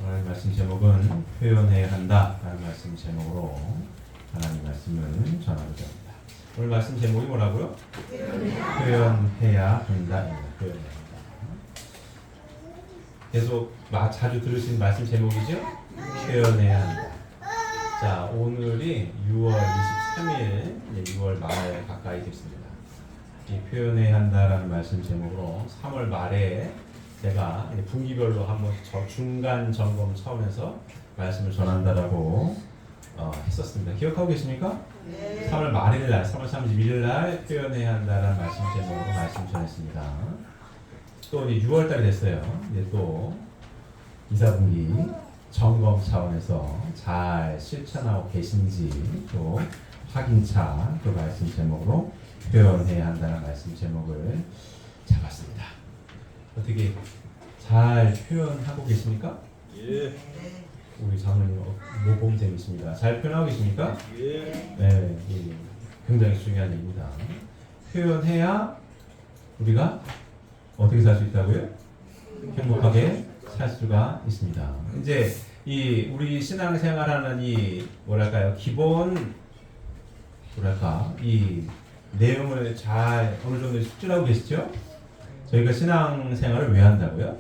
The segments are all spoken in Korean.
오늘 말씀 제목은 표현해야 한다라는 말씀 제목으로 하나님 말씀을 전하고자 합니다. 오늘 말씀 제목이 뭐라고요? 표현해야 한다입니다. 표현해야 한다. 계속 자주 들으신 말씀 제목이죠? 표현해야 한다. 자, 오늘이 6월 23일, 6월 말 가까이 됐습니다. 이 표현해야 한다라는 말씀 제목으로 3월 말에 제가 분기별로 한번 중간 점검 차원에서 말씀을 전한다라고 했었습니다. 기억하고 계십니까? 네. 3월 말일 날, 3월 31일 날 표현해야 한다라는 말씀 제목으로 말씀 전했습니다. 또 이제 6월 달이 됐어요. 이제 또 2, 4분기 점검 차원에서 잘 실천하고 계신지 또 확인차 그 말씀 제목으로 표현해야 한다는 말씀 제목을 잡았습니다. 어떻게 잘 표현하고 계십니까? 예. 우리 장로님 모범생이십니다. 잘 표현하고 계십니까? 예. 네, 굉장히 중요한 일입니다. 표현해야 우리가 어떻게 살 수 있다고요? 행복하게 살 수가 있습니다. 이제 이 우리 신앙생활하는 이 뭐랄까요? 기본 이 내용을 잘 어느 정도 숙지하고 계시죠? 저희가 신앙생활을 왜 한다고요?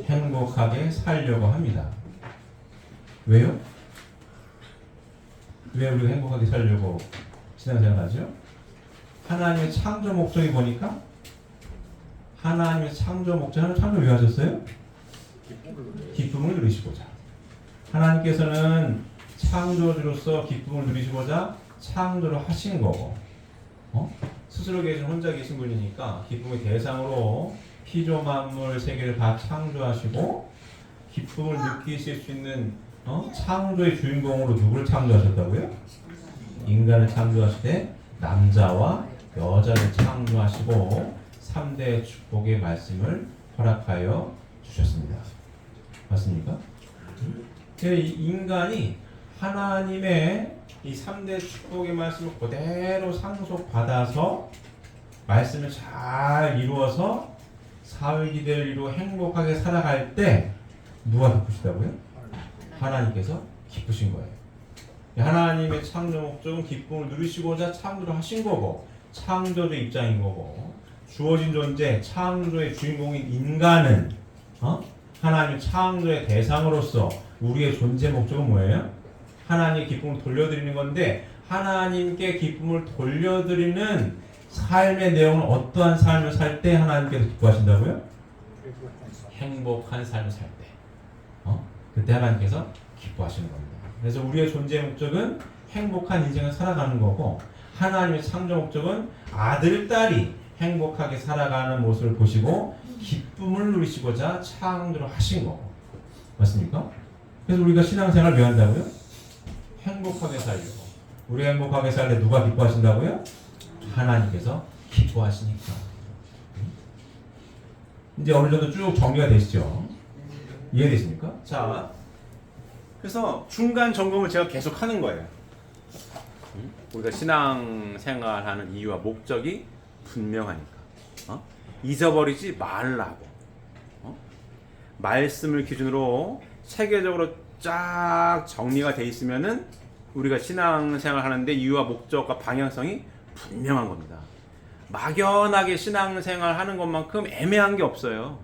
행복하게 살려고 합니다. 왜요? 왜 우리가 행복하게 살려고 신앙생활 하죠? 하나님의 창조 목적이 보니까 하나님의 창조 목적, 하나님 창조 왜 하셨어요? 기쁨을 누리시고자. 하나님께서는 창조주로서 기쁨을 누리시고자 창조를 하신 거고, 스스로 혼자 계신 분이니까 기쁨의 대상으로 피조만물 세계를 다 창조하시고 기쁨을 느끼실 수 있는 창조의 주인공으로 누구를 창조하셨다고요? 인간을 창조하시되 남자와 여자를 창조하시고 3대 축복의 말씀을 허락하여 주셨습니다. 맞습니까? 인간이 하나님의 이 3대 축복의 말씀을 그대로 상속받아서 말씀을 잘 이루어서 사회기대를 이루어 행복하게 살아갈 때 누가 기쁘시다고요? 하나님께서 기쁘신 거예요. 하나님의 창조 목적은 기쁨을 누리시고자 창조를 하신 거고 창조주의 입장인 거고 주어진 존재 창조의 주인공인 인간은 하나님 창조의 대상으로서 우리의 존재 목적은 뭐예요? 하나님의 기쁨을 돌려드리는 건데 하나님께 기쁨을 돌려드리는 삶의 내용은 어떠한 삶을 살 때 하나님께서 기뻐하신다고요? 행복한 삶을 살 때. 그때 하나님께서 기뻐하시는 겁니다. 그래서 우리의 존재 목적은 행복한 인생을 살아가는 거고 하나님의 창조 목적은 아들, 딸이 행복하게 살아가는 모습을 보시고 기쁨을 누리시고자 창조를 하신 거고. 맞습니까? 그래서 우리가 신앙생활을 왜 한다고요? 행복하게 살려고. 우리가 행복하게 살 때 누가 기뻐하신다고요? 하나님께서 기뻐하시니까. 이제 어느 정도 쭉 정리가 되시죠? 이해되십니까? 자, 그래서 중간 점검을 제가 계속 하는 거예요. 우리가 신앙생활하는 이유와 목적이 분명하니까. 잊어버리지 말라고. 말씀을 기준으로 체계적으로 쫙 정리가 돼 있으면은 우리가 신앙생활 하는데 이유와 목적과 방향성이 분명한 겁니다. 막연하게 신앙생활 하는 것만큼 애매한 게 없어요.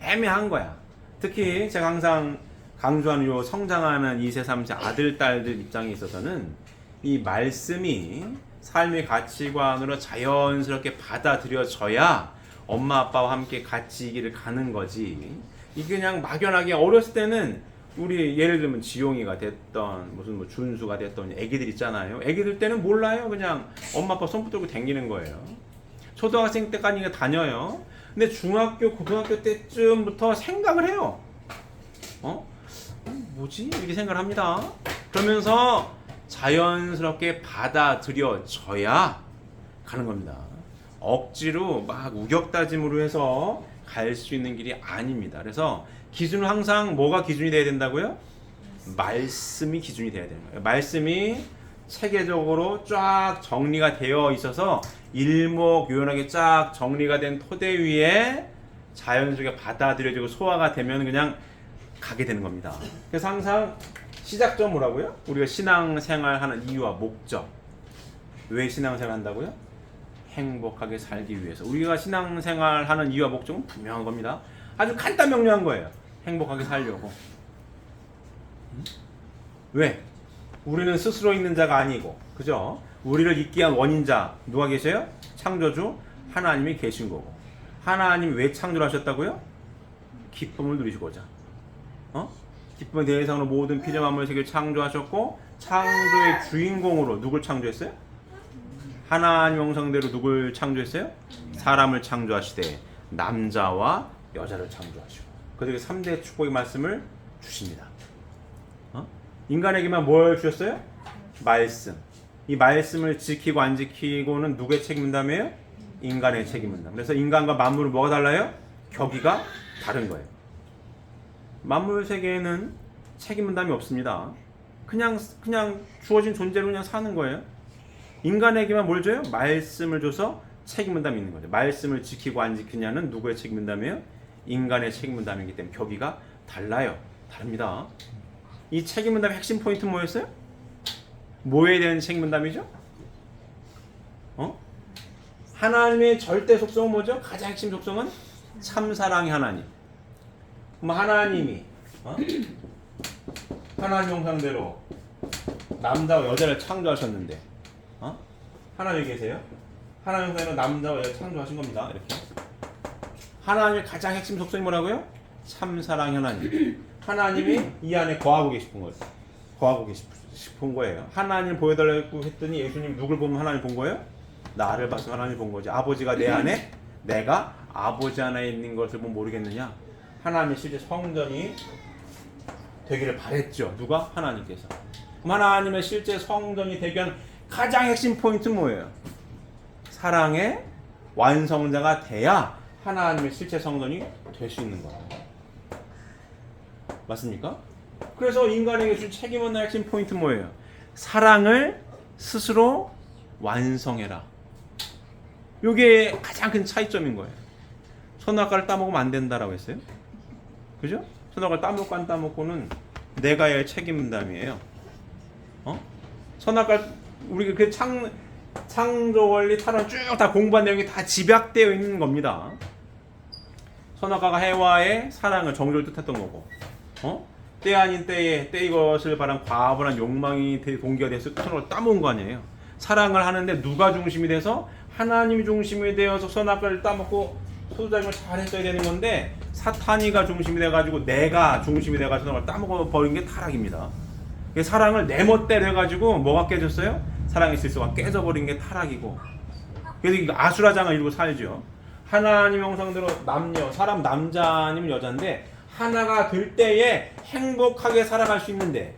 애매한 거야. 특히 제가 항상 강조하는 요 성장하는 2세, 3세 아들, 딸들 입장에 있어서는 이 말씀이 삶의 가치관으로 자연스럽게 받아들여져야 엄마, 아빠와 함께 같이 이 길을 가는 거지. 이게 그냥 막연하게 어렸을 때는 우리 예를 들면 지용이가 됐던 무슨 준수가 됐던 애기들 있잖아요. 애기들 때는 몰라요. 그냥 엄마 아빠 손 붙들고 다니는 거예요. 초등학생 때까지 다녀요. 근데 중학교, 고등학교 때쯤부터 생각을 해요. 뭐지? 이렇게 생각을 합니다. 그러면서 자연스럽게 받아들여져야 가는 겁니다. 억지로 막 우격다짐으로 해서 갈 수 있는 길이 아닙니다. 그래서 기준은 항상 뭐가 기준이 돼야 된다고요? 말씀이 기준이 돼야 되는 거예요. 말씀이 체계적으로 쫙 정리가 되어 있어서 일목요연하게 쫙 정리가 된 토대 위에 자연스럽게 받아들여지고 소화가 되면 그냥 가게 되는 겁니다. 그래서 항상 시작점 뭐라고요? 우리가 신앙생활하는 이유와 목적. 왜 신앙생활 한다고요? 행복하게 살기 위해서. 우리가 신앙생활하는 이유와 목적은 분명한 겁니다. 아주 간단 명료한 거예요. 행복하게 살려고. 왜? 우리는 스스로 있는 자가 아니고, 그죠? 우리를 있게 한 원인자 누가 계세요? 창조주 하나님이 계신 거고. 하나님 왜 창조를 하셨다고요? 기쁨을 누리시고자. 기쁨의 대상으로 모든 피조 만물 세계를 창조하셨고, 창조의 주인공으로 누굴 창조했어요? 하나님 형상대로 누굴 창조했어요? 사람을 창조하시되 남자와 여자를 창조하시고. 그래서 3대 축복의 말씀을 주십니다. 인간에게만 뭘 주셨어요? 말씀. 이 말씀을 지키고 안 지키고는 누구의 책임담이에요? 인간의 책임담. 그래서 인간과 만물은 뭐가 달라요? 격의가 다른 거예요. 만물 세계에는 책임담이 없습니다. 그냥 주어진 존재로 그냥 사는 거예요. 인간에게만 뭘 줘요? 말씀을 줘서 책임담이 있는 거죠. 말씀을 지키고 안 지키냐는 누구의 책임담이에요? 인간의 책임담이기 때문에 격의가 달라요. 다릅니다. 이 책임담의 핵심 포인트는 뭐였어요? 뭐에 대한 책임담이죠? 하나님의 절대 속성은 뭐죠? 가장 핵심 속성은 참사랑의 하나님. 그럼 하나님이 하나님 형상대로 남자와 여자를 창조하셨는데 하나님 계세요? 하나님 형상대로 남자와 여자를 창조하신 겁니다. 이렇게. 하나님의 가장 핵심 속성이 뭐라고요? 참사랑의 하나님. 하나님이 이 안에 거하고 계신 거예요. 거하고 싶은 거예요. 하나님 보여달라고 했더니 예수님 누굴 보면 하나님 본 거예요? 나를 봐서 하나님 본 거지. 아버지가 내 안에, 내가 아버지 안에 있는 것을 보면 모르겠느냐? 하나님의 실제 성전이 되기를 바랬죠. 누가? 하나님께서. 그럼 하나님의 실제 성전이 되기 위한 가장 핵심 포인트는 뭐예요? 사랑의 완성자가 돼야 하나님의 실제 성전이 될 수 있는 거예요. 맞습니까? 그래서 인간에게 준 책임은 핵심 포인트 뭐예요? 사랑을 스스로 완성해라. 이게 가장 큰 차이점인 거예요. 선악과를 따먹으면 안 된다라고 했어요. 그죠? 선악과를 따먹고 안 따먹고는 내가 해야 할 책임담이에요. 선악과 우리 그 창조 원리 타론 쭉 다 공부한 내용이 다 집약되어 있는 겁니다. 선악과가 해와의 사랑을 정조를 뜻했던 거고, 때 아닌 때에 때 이것을 바란 과분한 욕망이 동기가 돼서 선악과를 따먹은 거 아니에요. 사랑을 하는데 누가 중심이 돼서? 하나님이 중심이 되어서 선악과를 따먹고 소유자임을 잘 했어야 되는 건데 사탄이가 중심이 돼가지고 내가 중심이 돼가지고 선악과를 따먹어 버린 게 타락입니다. 사랑을 내 멋대로 해가지고 뭐가 깨졌어요? 사랑의 질서가 깨져버린 게 타락이고, 그래서 아수라장을 이루고 살죠. 하나님 형상대로 사람 남자 아니면 여자인데 하나가 될 때에 행복하게 살아갈 수 있는데,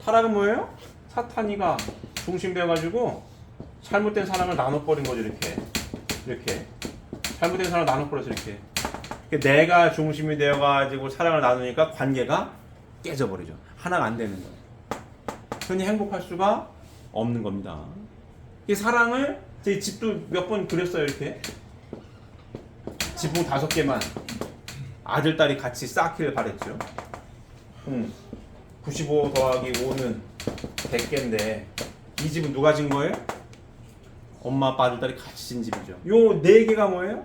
타락은 뭐예요? 사탄이가 중심되어가지고 잘못된 사랑을 나눠버린 거죠. 이렇게 잘못된 사랑을 나눠버려서 이렇게 내가 중심이 되어가지고 사랑을 나누니까 관계가 깨져버리죠. 하나가 안 되는 거예요. 흔히 행복할 수가 없는 겁니다. 이 사랑을 제 집도 몇 번 그렸어요. 이렇게 지붕 5개만 아들 딸이 같이 쌓기를 바랬죠. 95 더하기 5는 100개인데 이 집은 누가 진 거예요? 엄마 아빠 아들 딸이 같이 진 집이죠. 요 4개가 뭐예요?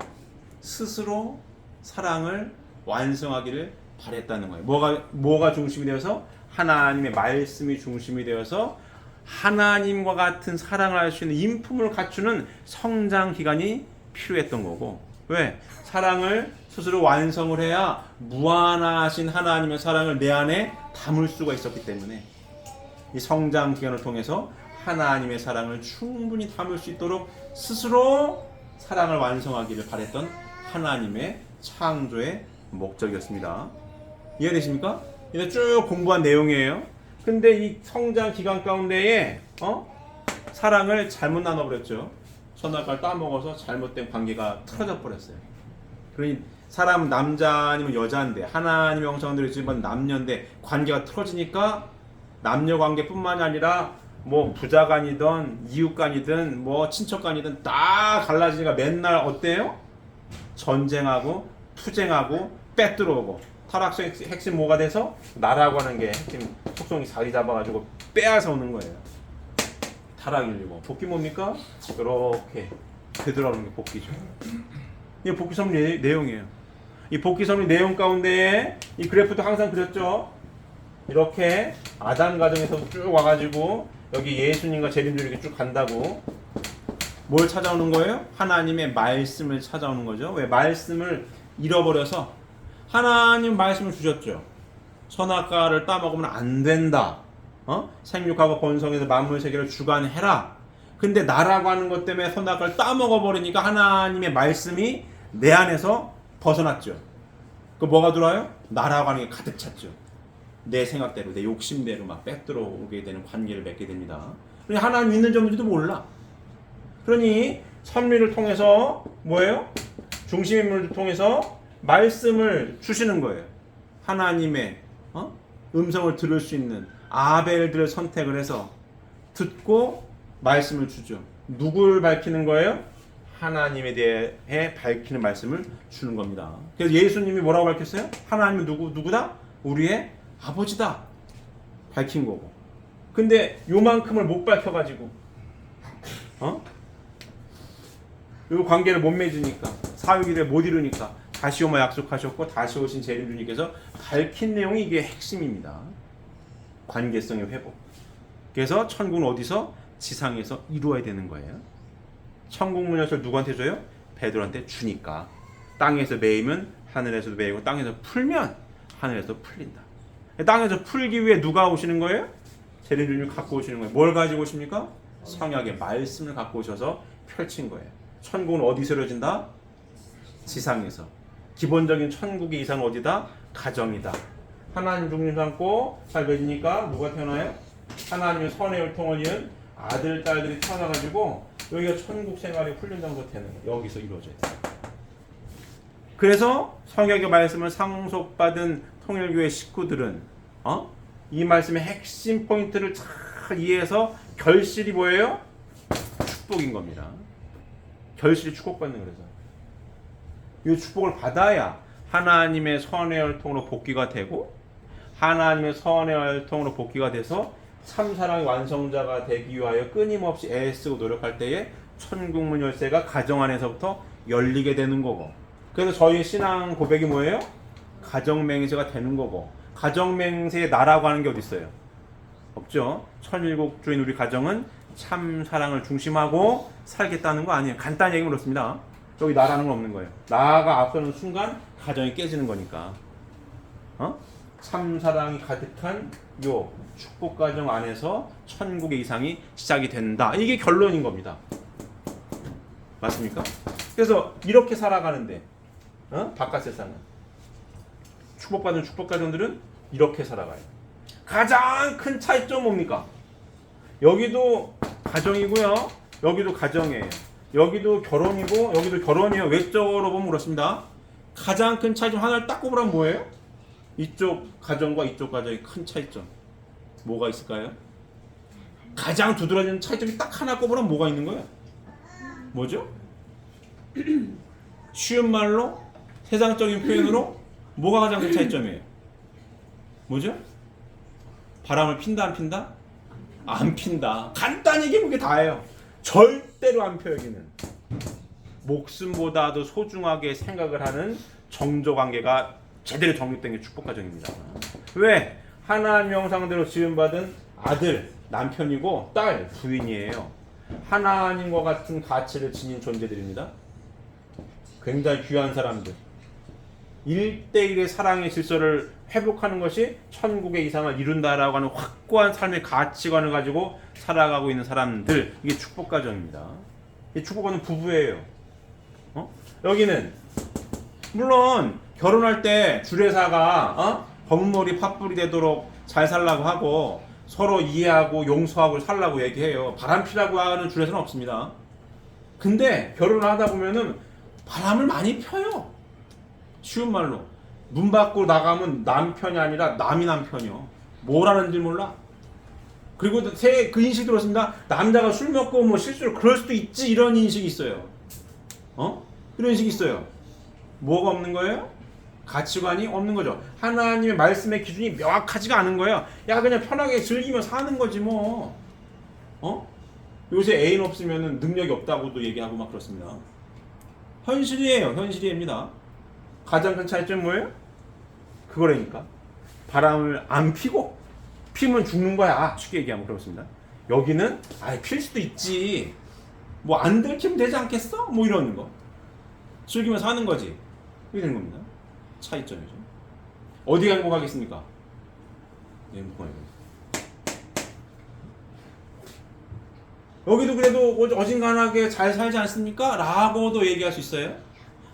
스스로 사랑을 완성하기를 바랬다는 거예요. 뭐가 중심이 되어서? 하나님의 말씀이 중심이 되어서 하나님과 같은 사랑을 할 수 있는 인품을 갖추는 성장 기간이 필요했던 거고, 왜? 사랑을 스스로 완성을 해야 무한하신 하나님의 사랑을 내 안에 담을 수가 있었기 때문에 이 성장 기간을 통해서 하나님의 사랑을 충분히 담을 수 있도록 스스로 사랑을 완성하기를 바랬던 하나님의 창조의 목적이었습니다. 이해되십니까? 이제 쭉 공부한 내용이에요. 근데 이 성장 기간 가운데에 사랑을 잘못 나눠버렸죠. 선악과를 따먹어서 잘못된 관계가 틀어져 버렸어요. 그러니 사람은 남자 아니면 여자인데 하나님의 형상대로 지은 남녀인데 관계가 틀어지니까 남녀 관계뿐만이 아니라 뭐 부자간이든 이웃간이든 뭐 친척간이든 다 갈라지니까 맨날 어때요? 전쟁하고 투쟁하고 빼들어오고 타락의 핵심 뭐가 돼서 나라고 하는 게 핵심 속성이 자리 잡아가지고 빼앗아 오는 거예요. 타락이 일고 복귀 뭡니까? 이렇게 되돌아오는 게 복귀죠. 이게 복귀 섭리 내용이에요. 이 복귀 섭리 내용 가운데 이 그래프도 항상 그렸죠. 이렇게 아담 가정에서 쭉 와가지고 여기 예수님과 재림들이 이렇게 쭉 간다고 뭘 찾아오는 거예요? 하나님의 말씀을 찾아오는 거죠. 왜? 말씀을 잃어버려서 하나님 말씀을 주셨죠. 선악과를 따먹으면 안 된다. 생육하고 번성해서 만물 세계를 주관해라. 근데 나라고 하는 것 때문에 선악과를 따먹어버리니까 하나님의 말씀이 내 안에서 벗어났죠. 그 뭐가 들어와요? 나라고 하는 게 가득 찼죠. 내 생각대로, 내 욕심대로 막 빼들어오게 되는 관계를 맺게 됩니다. 그러니 하나님 있는 점인지도 몰라. 그러니 섭리를 통해서 뭐예요? 중심 인물을 통해서 말씀을 주시는 거예요. 하나님의 음성을 들을 수 있는 아벨들을 선택을 해서 듣고 말씀을 주죠. 누굴 밝히는 거예요? 하나님에 대해 밝히는 말씀을 주는 겁니다. 그래서 예수님이 뭐라고 밝혔어요? 하나님은 누구다? 우리의 아버지다. 밝힌 거고. 근데 요만큼을 못 밝혀가지고 요 관계를 못 맺으니까 사유기를 못 이루니까 다시 오마 약속하셨고 다시 오신 재림주님께서 밝힌 내용이 이게 핵심입니다. 관계성의 회복. 그래서 천국은 어디서? 지상에서 이루어야 되는 거예요. 천국 문 열쇠를 누구한테 줘요? 베드로한테 주니까. 땅에서 매이면 하늘에서도 매이고 땅에서 풀면 하늘에서 풀린다. 땅에서 풀기 위해 누가 오시는 거예요? 재림주님 갖고 오시는 거예요. 뭘 가지고 오십니까? 성약의 말씀을 갖고 오셔서 펼친 거예요. 천국은 어디서 이루어진다? 지상에서. 기본적인 천국의 이상은 어디다? 가정이다. 하나님 중심 삼고 잘 맺으니까 누가 태어나요? 하나님의 선의 혈통을 이은 아들, 딸들이 태어나가지고 여기가 천국 생활이 훈련장소 되는 거예요. 여기서 이루어져야 돼요. 그래서 성경의 말씀을 상속받은 통일교회 식구들은 이 말씀의 핵심 포인트를 잘 이해해서 결실이 뭐예요? 축복인 겁니다. 결실이 축복받는 거라서. 이 축복을 받아야 하나님의 선의 혈통으로 복귀가 되고 하나님의 선의 혈통으로 복귀가 돼서 참사랑의 완성자가 되기 위하여 끊임없이 애쓰고 노력할 때에 천국문 열쇠가 가정 안에서부터 열리게 되는 거고, 그래서 저희 신앙 고백이 뭐예요? 가정맹세가 되는 거고, 가정맹세의 나라고 하는 게 어디 있어요? 없죠. 천일국주인 우리 가정은 참 사랑을 중심하고 살겠다는 거 아니에요. 간단히 얘기하면 그렇습니다. 여기 나라는 건 없는 거예요. 나가 앞서는 순간 가정이 깨지는 거니까. 참 사랑이 가득한 요 축복 가정 안에서 천국의 이상이 시작이 된다. 이게 결론인 겁니다. 맞습니까? 그래서 이렇게 살아가는데 바깥 세상은 축복받은 축복 가정들은 이렇게 살아가요. 가장 큰 차이점 뭡니까? 여기도 가정이고요. 여기도 가정이에요. 여기도 결혼이고 여기도 결혼이에요. 외적으로 보면 그렇습니다. 가장 큰 차이점 하나를 딱 꼽으라면 뭐예요? 이쪽 가정과 이쪽 가정의 큰 차이점 뭐가 있을까요? 가장 두드러지는 차이점이 딱 하나 꼽으라면 뭐가 있는 거예요? 뭐죠? 쉬운 말로 세상적인 표현으로 뭐가 가장 큰 차이점이에요? 뭐죠? 바람을 핀다 안 핀다? 안 핀다. 간단히 얘기하면 그게 다예요. 절대로 안 펴. 여기는 목숨보다도 소중하게 생각을 하는 정조관계가 제대로 정립된 게 축복가정입니다. 왜? 하나님 형상대로 지음받은 아들, 남편이고 딸, 부인이에요. 하나님과 같은 가치를 지닌 존재들입니다. 굉장히 귀한 사람들. 1대1의 사랑의 질서를 회복하는 것이 천국의 이상을 이룬다라고 하는 확고한 삶의 가치관을 가지고 살아가고 있는 사람들, 이게 축복가정입니다. 이 축복가정 부부예요. 여기는 물론 결혼할 때 주례사가 검은머리 팥불이 되도록 잘 살라고 하고 서로 이해하고 용서하고 살라고 얘기해요. 바람피라고 하는 주례사는 없습니다. 근데 결혼을 하다 보면은 바람을 많이 펴요. 쉬운 말로 문 밖으로 나가면 남편이 아니라 남이 남편이요. 뭘 하는지 몰라. 그리고 그 인식이 들었습니다. 남자가 술 먹고 뭐 실수를 그럴 수도 있지, 이런 인식이 있어요. 이런 인식이 있어요. 뭐가 없는 거예요? 가치관이 없는 거죠. 하나님의 말씀의 기준이 명확하지가 않은 거예요. 야 그냥 편하게 즐기며 사는 거지 뭐. 요새 애인 없으면 능력이 없다고도 얘기하고 막 그렇습니다. 현실이에요. 현실입니다. 가장 큰 차이점은 뭐예요? 그거라니까. 바람을 안 피고 피면 죽는 거야. 쉽게 얘기하면 그렇습니다. 여기는 필 수도 있지. 뭐 안 들키면 되지 않겠어? 뭐 이러는 거. 즐기면서 하는 거지. 이게 되는 겁니다. 차이점이죠. 어디가 행복하겠습니까? 행복하게. 여기도 그래도 어진간하게 잘 살지 않습니까? 라고도 얘기할 수 있어요.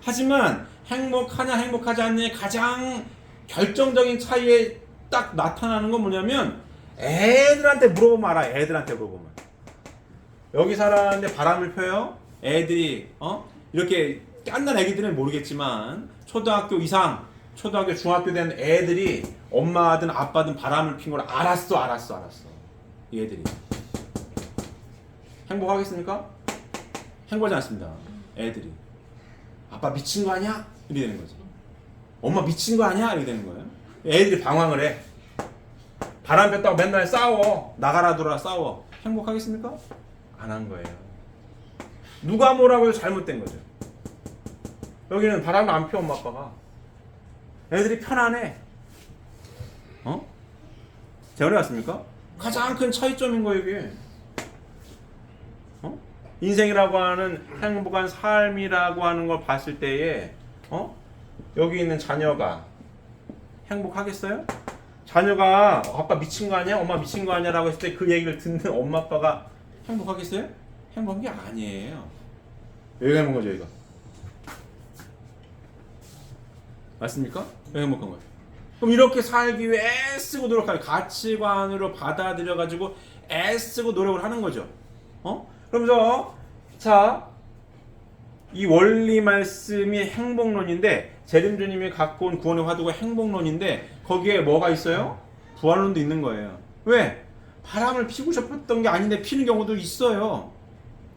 하지만 행복하냐 행복하지 않냐의 가장 결정적인 차이에 딱 나타나는 건 뭐냐면 애들한테 물어보면 알아. 애들한테 물어보면. 여기 살았는데 바람을 펴요. 애들이 이렇게 깐난 애기들은 모르겠지만 초등학교 이상, 초등학교 중학교 된 애들이 엄마든 아빠든 바람을 핀 걸 알았어. 이 애들이 행복하겠습니까? 행복하지 않습니다. 애들이 아빠 미친 거 아니야? 이렇게 되는 거지. 엄마 미친 거 아니야? 이렇게 되는 거예요. 애들이 방황을 해. 바람 폈다고 맨날 싸워. 나가라 돌아 싸워. 행복하겠습니까? 안 한 거예요. 누가 뭐라고 해도 잘못된 거죠. 여기는 바람을 안 펴 엄마 아빠가. 애들이 편안해. 제가 그래 왔습니까? 가장 큰 차이점인 거예요 이게. 인생이라고 하는 행복한 삶이라고 하는 걸 봤을 때에 여기 있는 자녀가 행복하겠어요? 자녀가 아빠 미친 거 아니야? 엄마 미친 거 아니야? 라고 했을 때 그 얘기를 듣는 엄마 아빠가 행복하겠어요? 행복한 게 아니에요. 왜 행복한 거죠 이거? 맞습니까? 왜 행복한 거예요? 그럼 이렇게 살기 위해 애쓰고 노력하는 가치관으로 받아들여가지고 애쓰고 노력을 하는 거죠. 그러면서 자, 이 원리 말씀이 행복론인데 재림주님이 갖고 온 구원의 화두가 행복론인데 거기에 뭐가 있어요? 부활론도 있는 거예요. 왜? 바람을 피고 싶었던 게 아닌데 피는 경우도 있어요.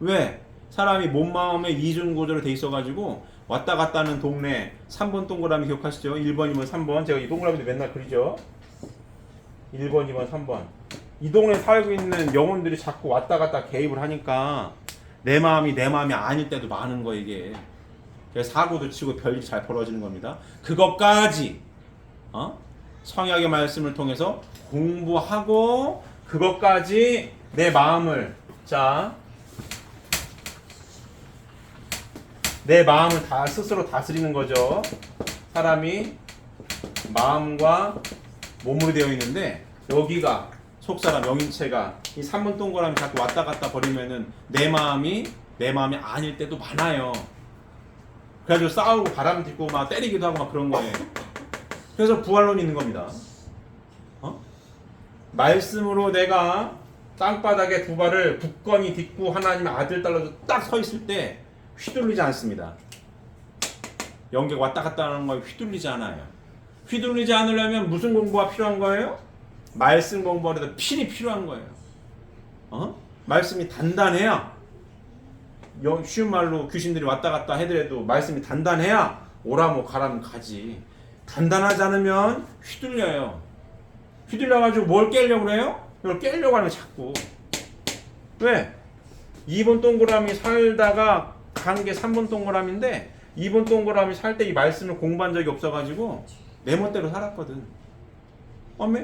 왜? 사람이 몸 마음에 이중구조로 돼 있어가지고 왔다 갔다 하는 동네 3번 동그라미 기억하시죠? 1번, 2번, 3번. 제가 이 동그라미도 맨날 그리죠. 1번, 2번, 3번. 이 동네에 살고 있는 영혼들이 자꾸 왔다 갔다 개입을 하니까 내 마음이 아닐 때도 많은 거 이게. 그래서 사고도 치고 별일이 잘 벌어지는 겁니다. 그것까지 성약의 말씀을 통해서 공부하고 그것까지 내 마음을 내 마음을 다 스스로 다스리는 거죠. 사람이 마음과 몸으로 되어 있는데 여기가 속사람 영인체가 이 3번 동그라미 자꾸 왔다 갔다 버리면은 내 마음이 아닐 때도 많아요. 그래가지고 싸우고 바람 딛고 막 때리기도 하고 막 그런 거예요. 그래서 부활론이 있는 겁니다. 말씀으로 내가 땅바닥에 두 발을 굳건히 딛고 하나님의 아들 딸로 딱 서 있을 때 휘둘리지 않습니다. 영계가 왔다 갔다 하는 거에 휘둘리지 않아요. 휘둘리지 않으려면 무슨 공부가 필요한 거예요? 말씀 공부하려다 필이 필요한 거예요. 말씀이 단단해야 쉬운 말로 귀신들이 왔다 갔다 해더라도 말씀이 단단해야 오라면 가라면 가지. 단단하지 않으면 휘둘려요. 휘둘려가지고 뭘 깨려고 그래요? 이걸 깨려고 하는 거 자꾸. 왜? 2번 동그라미 살다가 간 게 3번 동그라미인데 2번 동그라미 살 때 이 말씀을 공부한 적이 없어가지고 내 멋대로 살았거든.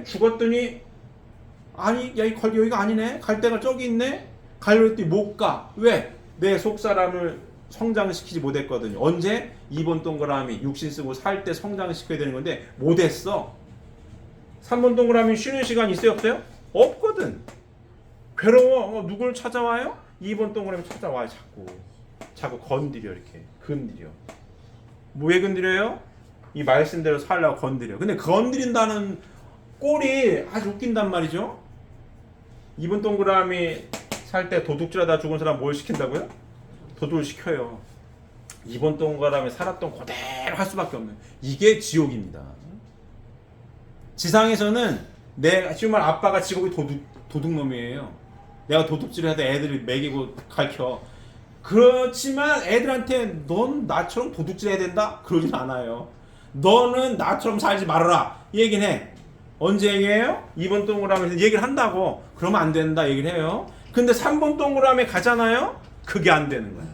죽었더니 아니 야 여기가 아니네. 갈 데가 저기 있네. 가려고 했더니 못 가. 왜? 내 속사람을 성장시키지 못했거든요. 언제? 2번 동그라미 육신 쓰고 살 때 성장시켜야 되는 건데 못했어. 3번 동그라미 쉬는 시간 있어요 없어요? 없거든. 괴로워. 누굴 찾아와요? 2번 동그라미 찾아와요. 자꾸 건드려. 이렇게 건드려. 왜 건드려요? 이 말씀대로 살려고 건드려. 근데 건드린다는 꼴이 아주 웃긴단 말이죠. 2번 동그라미 살 때 도둑질하다 죽은 사람 뭘 시킨다고요? 도둑을 시켜요. 2번 동그라미 살았던 그대로 할 수밖에 없는. 이게 지옥입니다. 지상에서는 지금 말 아빠가 직업이 도둑놈이에요. 내가 도둑질을 해도 애들이 먹이고 가르쳐. 그렇지만 애들한테 넌 나처럼 도둑질 해야 된다? 그러진 않아요. 너는 나처럼 살지 말아라. 이 얘기는 해. 언제 얘기해요? 2번 동그라미에서 얘기를 한다고. 그러면 안 된다 얘기를 해요. 근데 3번 동그라미 가잖아요? 그게 안 되는 거야.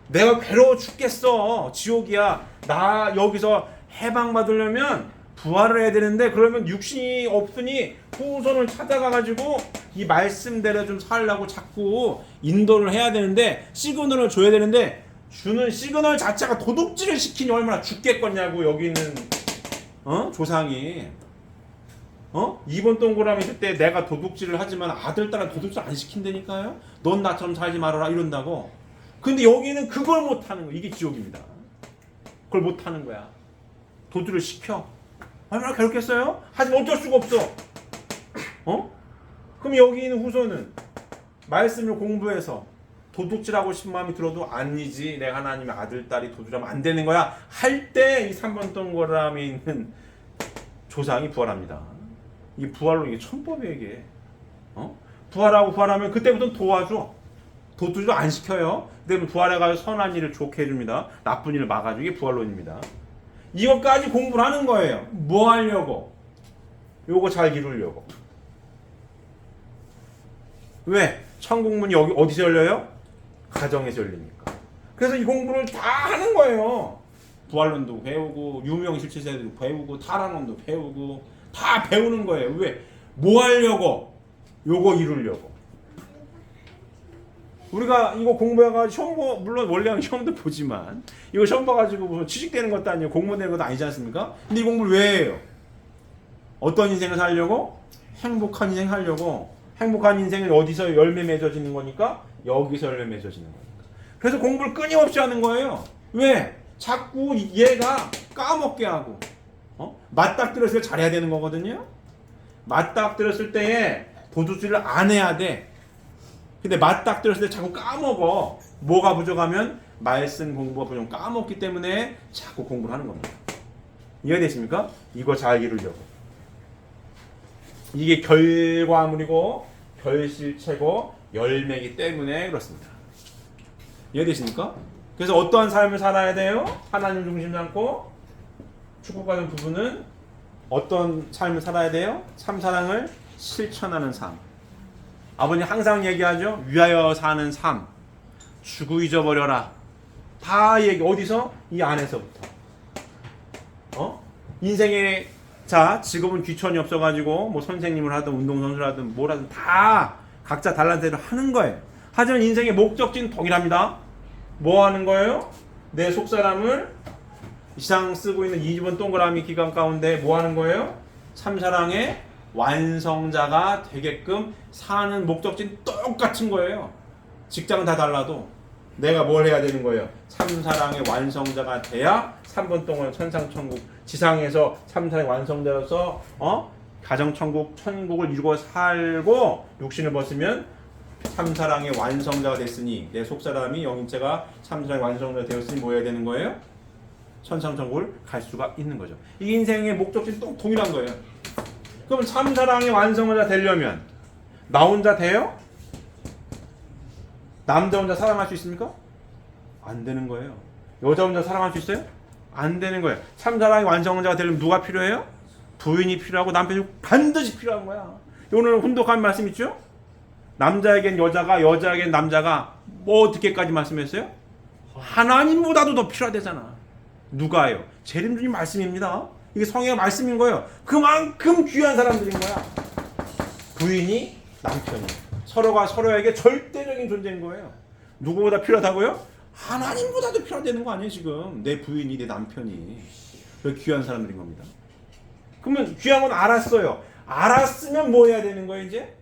내가 괴로워 죽겠어. 지옥이야. 나 여기서 해방받으려면 부활을 해야 되는데 그러면 육신이 없으니 후손을 찾아가가지고 이 말씀대로 좀 살려고 자꾸 인도를 해야 되는데 시그널을 줘야 되는데 주는 시그널 자체가 도둑질을 시키니 얼마나 죽겠겠냐고 여기 있는 조상이 2번 동그라미 있을 때 내가 도둑질을 하지만 아들 딸은 도둑질 안 시킨다니까요. 넌 나처럼 살지 말아라 이런다고. 근데 여기는 그걸 못하는 거야. 이게 지옥입니다. 그걸 못하는 거야. 도둑을 시켜. 얼마나 괴롭겠어요? 하지만 어쩔 수가 없어. 그럼 여기 있는 후손은 말씀을 공부해서 도둑질하고 싶은 마음이 들어도 아니지. 내가 하나님의 아들, 딸이 도둑질하면 안 되는 거야. 할 때 이 3번 동그라미에 있는 조상이 부활합니다. 이 부활로 이게 천법이에요, 이게. 부활하면 그때부터는 도와줘. 도둑질 안 시켜요. 그때는 부활해가지고 선한 일을 좋게 해줍니다. 나쁜 일을 막아주고 이게 부활론입니다. 이것까지 공부를 하는 거예요. 뭐 하려고? 요거 잘 이루려고. 왜? 천국문이 여기 어디서 열려요? 가정에서 열리니까. 그래서 이 공부를 다 하는 거예요. 부활론도 배우고 유명실체세도 배우고 타락론도 배우고 다 배우는 거예요. 왜? 뭐 하려고? 요거 이루려고. 우리가 이거 공부해가지고 시험 물론 원래 시험도 보지만 이거 시험 봐가지고 무슨 취직되는 것도 아니고 공무원되는 것도 아니지 않습니까? 근데 이 공부를 왜 해요? 어떤 인생을 살려고? 행복한 인생 살려고. 행복한 인생은 어디서 열매 맺어지는 거니까? 여기서 열매 맺어지는 거니까. 그래서 공부를 끊임없이 하는 거예요. 왜? 자꾸 얘가 까먹게 하고 맞닥뜨렸을 때 잘해야 되는 거거든요. 맞닥뜨렸을 때에 도둑질을 안 해야 돼. 근데 맞닥뜨렸을 때 자꾸 까먹어. 뭐가 부족하면 말씀 공부가 부족 까먹기 때문에 자꾸 공부를 하는 겁니다. 이해되십니까? 이거 잘 이루려고. 이게 결과물이고 결실체고 열매이기 때문에 그렇습니다. 이해되십니까? 그래서 어떠한 삶을 살아야 돼요? 하나님 중심 삼고 축복받은 부부는 어떤 삶을 살아야 돼요? 참사랑을 실천하는 삶. 아버님 항상 얘기하죠. 위하여 사는 삶. 주고 잊어버려라. 다 얘기 어디서? 이 안에서부터. 인생에 자 직업은 귀천이 없어가지고 뭐 선생님을 하든 운동선수를 하든 뭘 하든 다 각자 달란 대로 하는 거예요. 하지만 인생의 목적지는 동일합니다. 뭐 하는 거예요? 내 속사람을 이상 쓰고 있는 2번 동그라미 기간 가운데 뭐 하는 거예요? 참사랑의 완성자가 되게끔 사는 목적지는 똑같은 거예요. 직장은 다 달라도 내가 뭘 해야 되는 거예요? 참사랑의 완성자가 돼야 3번 동안 천상천국 지상에서 참사랑의 완성자로서 가정천국 천국을 이루고 살고 육신을 벗으면 참사랑의 완성자가 됐으니 내 속사람이 영인체가 참사랑의 완성자가 되었으니 뭐 해야 되는 거예요? 천상천국을 갈 수가 있는 거죠. 이 인생의 목적지는 또 동일한 거예요. 그럼 참사랑의 완성자 되려면 나 혼자 돼요? 남자 혼자 사랑할 수 있습니까? 안 되는 거예요. 여자 혼자 사랑할 수 있어요? 안 되는 거예요. 참사랑의 완성자가 되려면 누가 필요해요? 부인이 필요하고 남편이 반드시 필요한 거야. 오늘 혼독한 말씀 있죠? 남자에겐 여자가 여자에겐 남자가 뭐 어떻게까지 말씀했어요? 하나님보다도 더 필요하대잖아. 누가요? 재림주님 말씀입니다. 이게 성경의 말씀인 거예요. 그만큼 귀한 사람들인 거야. 부인이 남편이 서로가 서로에게 절대적인 존재인 거예요. 누구보다 필요하다고요? 하나님보다도 필요하다는 거 아니에요 지금. 내 부인이 내 남편이 그 귀한 사람들인 겁니다. 그러면 귀한 건 알았어요. 알았으면 뭐 해야 되는 거예요 이제?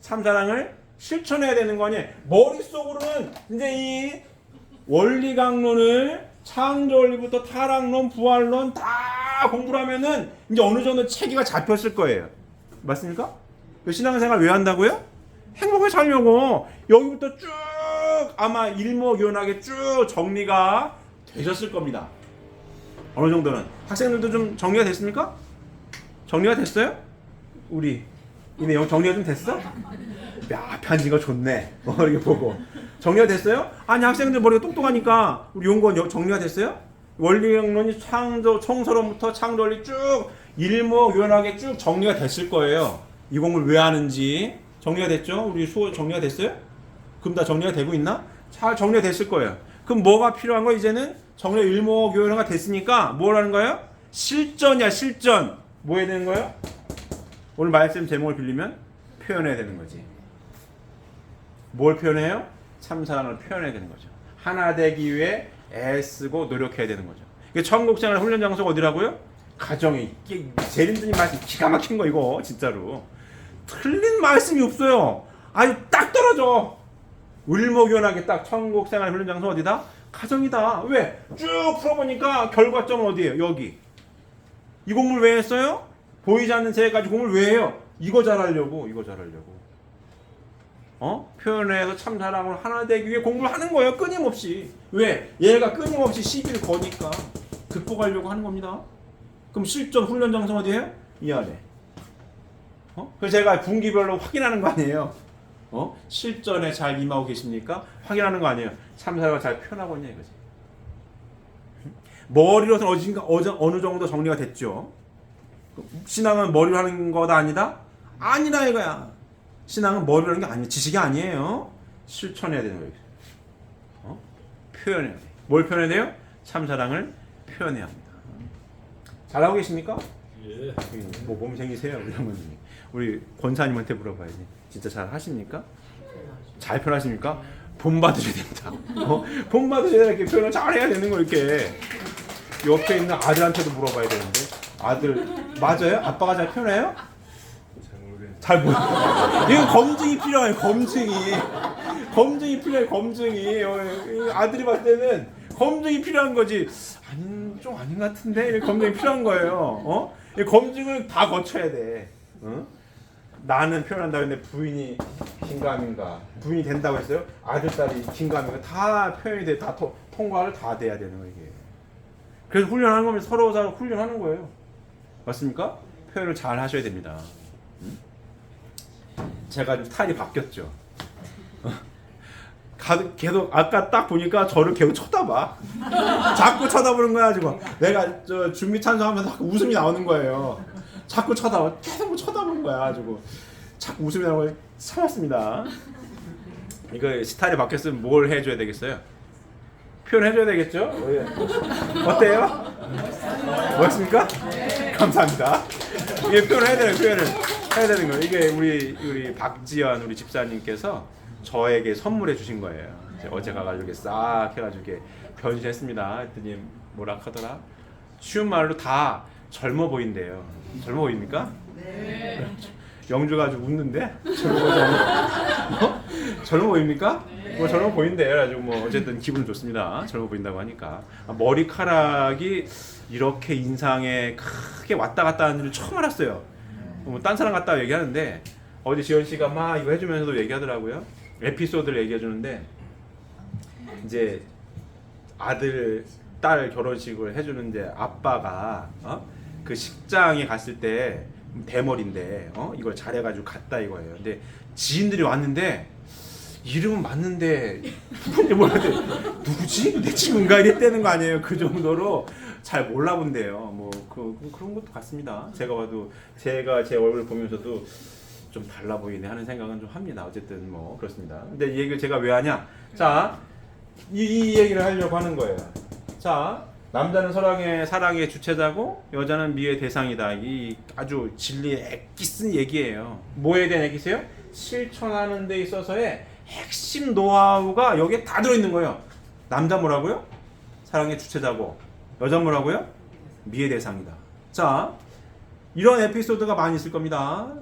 참사랑을 실천해야 되는 거 아니에요. 머릿속으로는 이제 이 원리강론을 창조원리부터 타락론, 부활론 다 공부를 하면은 이제 어느 정도 체계가 잡혔을 거예요. 맞습니까? 신앙생활 왜 한다고요? 행복하게 살려고. 여기부터 쭉 아마 일목요연하게 쭉 정리가 되셨을 겁니다. 어느 정도는. 학생들도 좀 정리가 됐습니까? 정리가 됐어요? 우리 이 내용 정리가 좀 됐어? 야, 편지가 좋네. 이렇게 보고. 정리가 됐어요? 아니, 학생들 머리가 똑똑하니까 우리 용건 정리가 됐어요? 원리영론이 총서론부터 창조원리 쭉 일목요연하게 쭉 정리가 됐을 거예요. 이 공부를 왜 하는지 정리가 됐죠? 우리 수호 정리가 됐어요? 그럼 다 정리가 되고 있나? 잘 정리가 됐을 거예요. 그럼 뭐가 필요한 거예요? 이제는 정리 일목요연화가 됐으니까 뭘 하는 거예요? 실전이야, 실전. 뭐 해야 되는 거예요? 오늘 말씀 제목을 빌리면 표현해야 되는 거지. 뭘 표현해요? 참사랑을 표현해야 되는 거죠. 하나 되기 위해 애쓰고 노력해야 되는 거죠. 천국생활 훈련 장소가 어디라고요? 가정이. 재림드님 말씀 기가 막힌 거 이거 진짜로. 틀린 말씀이 없어요. 아니 딱 떨어져. 을목요연하게 딱 천국생활 훈련 장소 어디다? 가정이다. 왜? 쭉 풀어보니까 결과점은 어디예요? 여기. 이 공부를 왜 했어요? 보이지 않는 세계까지 공부를 왜 해요? 이거 잘하려고. 표현해서 참사랑을 하나 되기 위해 공부를 하는 거예요. 끊임없이. 왜? 얘가 끊임없이 시비를 거니까 극복하려고 하는 겁니다. 그럼 실전 훈련 장소 어디예요? 이 안에. 그래서 제가 분기별로 확인하는 거 아니에요. 실전에 잘 임하고 계십니까? 확인하는 거 아니에요. 참사랑을 잘 표현하고 있냐 이거지. 머리로서는 어느 정도 정리가 됐죠. 신앙은 머리로 하는 거다 아니다? 아니다 이거야. 신앙은 머리로 하는 게 아니에요. 지식이 아니에요. 실천해야 되는 거예요. 표현해야 돼요. 뭘 표현해야 돼요? 참사랑을 표현해야 합니다. 잘하고 계십니까? 예. 뭐 몸 생기세요 우리 어머님이. 우리 권사님한테 물어봐야지. 진짜 잘 하십니까? 잘 표현하십니까? 본 받으셔야 됩니다. 본 받으셔야 이렇게 표현을 잘 해야 되는 거 이렇게. 옆에 있는 아들한테도 물어봐야 되는데 아들 맞아요? 아빠가 잘 표현해요? 잘 모르겠어요. 이거 검증이 필요해요. 검증이 필요해. 검증이 아들이 봤을 때는 검증이 필요한 거지. 좀 아닌 것 같은데 이렇게 검증이 필요한 거예요. 이 검증을 다 거쳐야 돼. 나는 표현한다 근데 부인이 긴가민가 부인이 된다고 했어요. 아들 딸이 긴가민가 다 표현이 돼. 다 통과를 다 돼야 되는 거예요 이게. 그래서 훈련하는 거면 서로 훈련하는 거예요. 맞습니까? 표현을 잘 하셔야 됩니다. 제가 좀 스타일이 바뀌었죠. 계속 아까 딱 보니까 저를 계속 쳐다봐. 자꾸 쳐다보는 거야 지금. 내가 준비 찬송하면서 자꾸 웃음이 나오는 거예요. 자꾸 쳐다봐. 계속 쳐다보는 거야 가지고. 자꾸 웃음이 나오는 거예요. 참았습니다. 이거 스타일이 바뀌었으면 뭘 해줘야 되겠어요? 표현해줘야 되겠죠? 어때요? 멋있습니까? 감사합니다. 이게 표현해야 되는 표현을 해야 되는 거예요. 이게 우리 박지연 우리 집사님께서 저에게 선물해 주신 거예요. 어제 가가지고 이렇게 싹 해가지고 이렇게 변신했습니다. 했더니 뭐라 하더라? 쉬운 말로 다 젊어 보인대요. 젊어 보입니까? 네. 영주가 아주 웃는데? 젊어 보입니까? 뭐 젊어 보인대요. 가지고 뭐 어쨌든 기분 좋습니다. 젊어 보인다고 하니까 머리카락이 이렇게 인상에 크게 왔다 갔다 하는 줄 처음 알았어요. 뭐 딴 사람 같다고 얘기하는데 어제 지연 씨가 막 이거 해주면서도 얘기하더라고요. 에피소드를 얘기해 주는데 이제 아들 딸 결혼식을 해주는데 아빠가 그 식장에 갔을 때 대머리인데 이걸 잘해가지고 갔다 이거예요. 근데 지인들이 왔는데 이름은 맞는데 누군지 몰랐는데 누구지? 내 친구인가 이랬다는 거 아니에요. 그 정도로 잘 몰라본대요. 뭐 그런 것도 같습니다. 제가 봐도 제가 제 얼굴 보면서도 좀 달라 보이네 하는 생각은 좀 합니다. 어쨌든 뭐 그렇습니다. 근데 이 얘기를 제가 왜 하냐? 자, 이 얘기를 하려고 하는 거예요. 자, 남자는 사랑의 주체자고 여자는 미의 대상이다. 이 아주 진리의 액기 쓴 얘기예요. 뭐에 대한 얘기세요? 실천하는 데 있어서의 핵심 노하우가 여기에 다 들어있는 거예요. 남자 뭐라고요? 사랑의 주체자고 여자 뭐라고요? 미의 대상이다. 자, 이런 에피소드가 많이 있을 겁니다.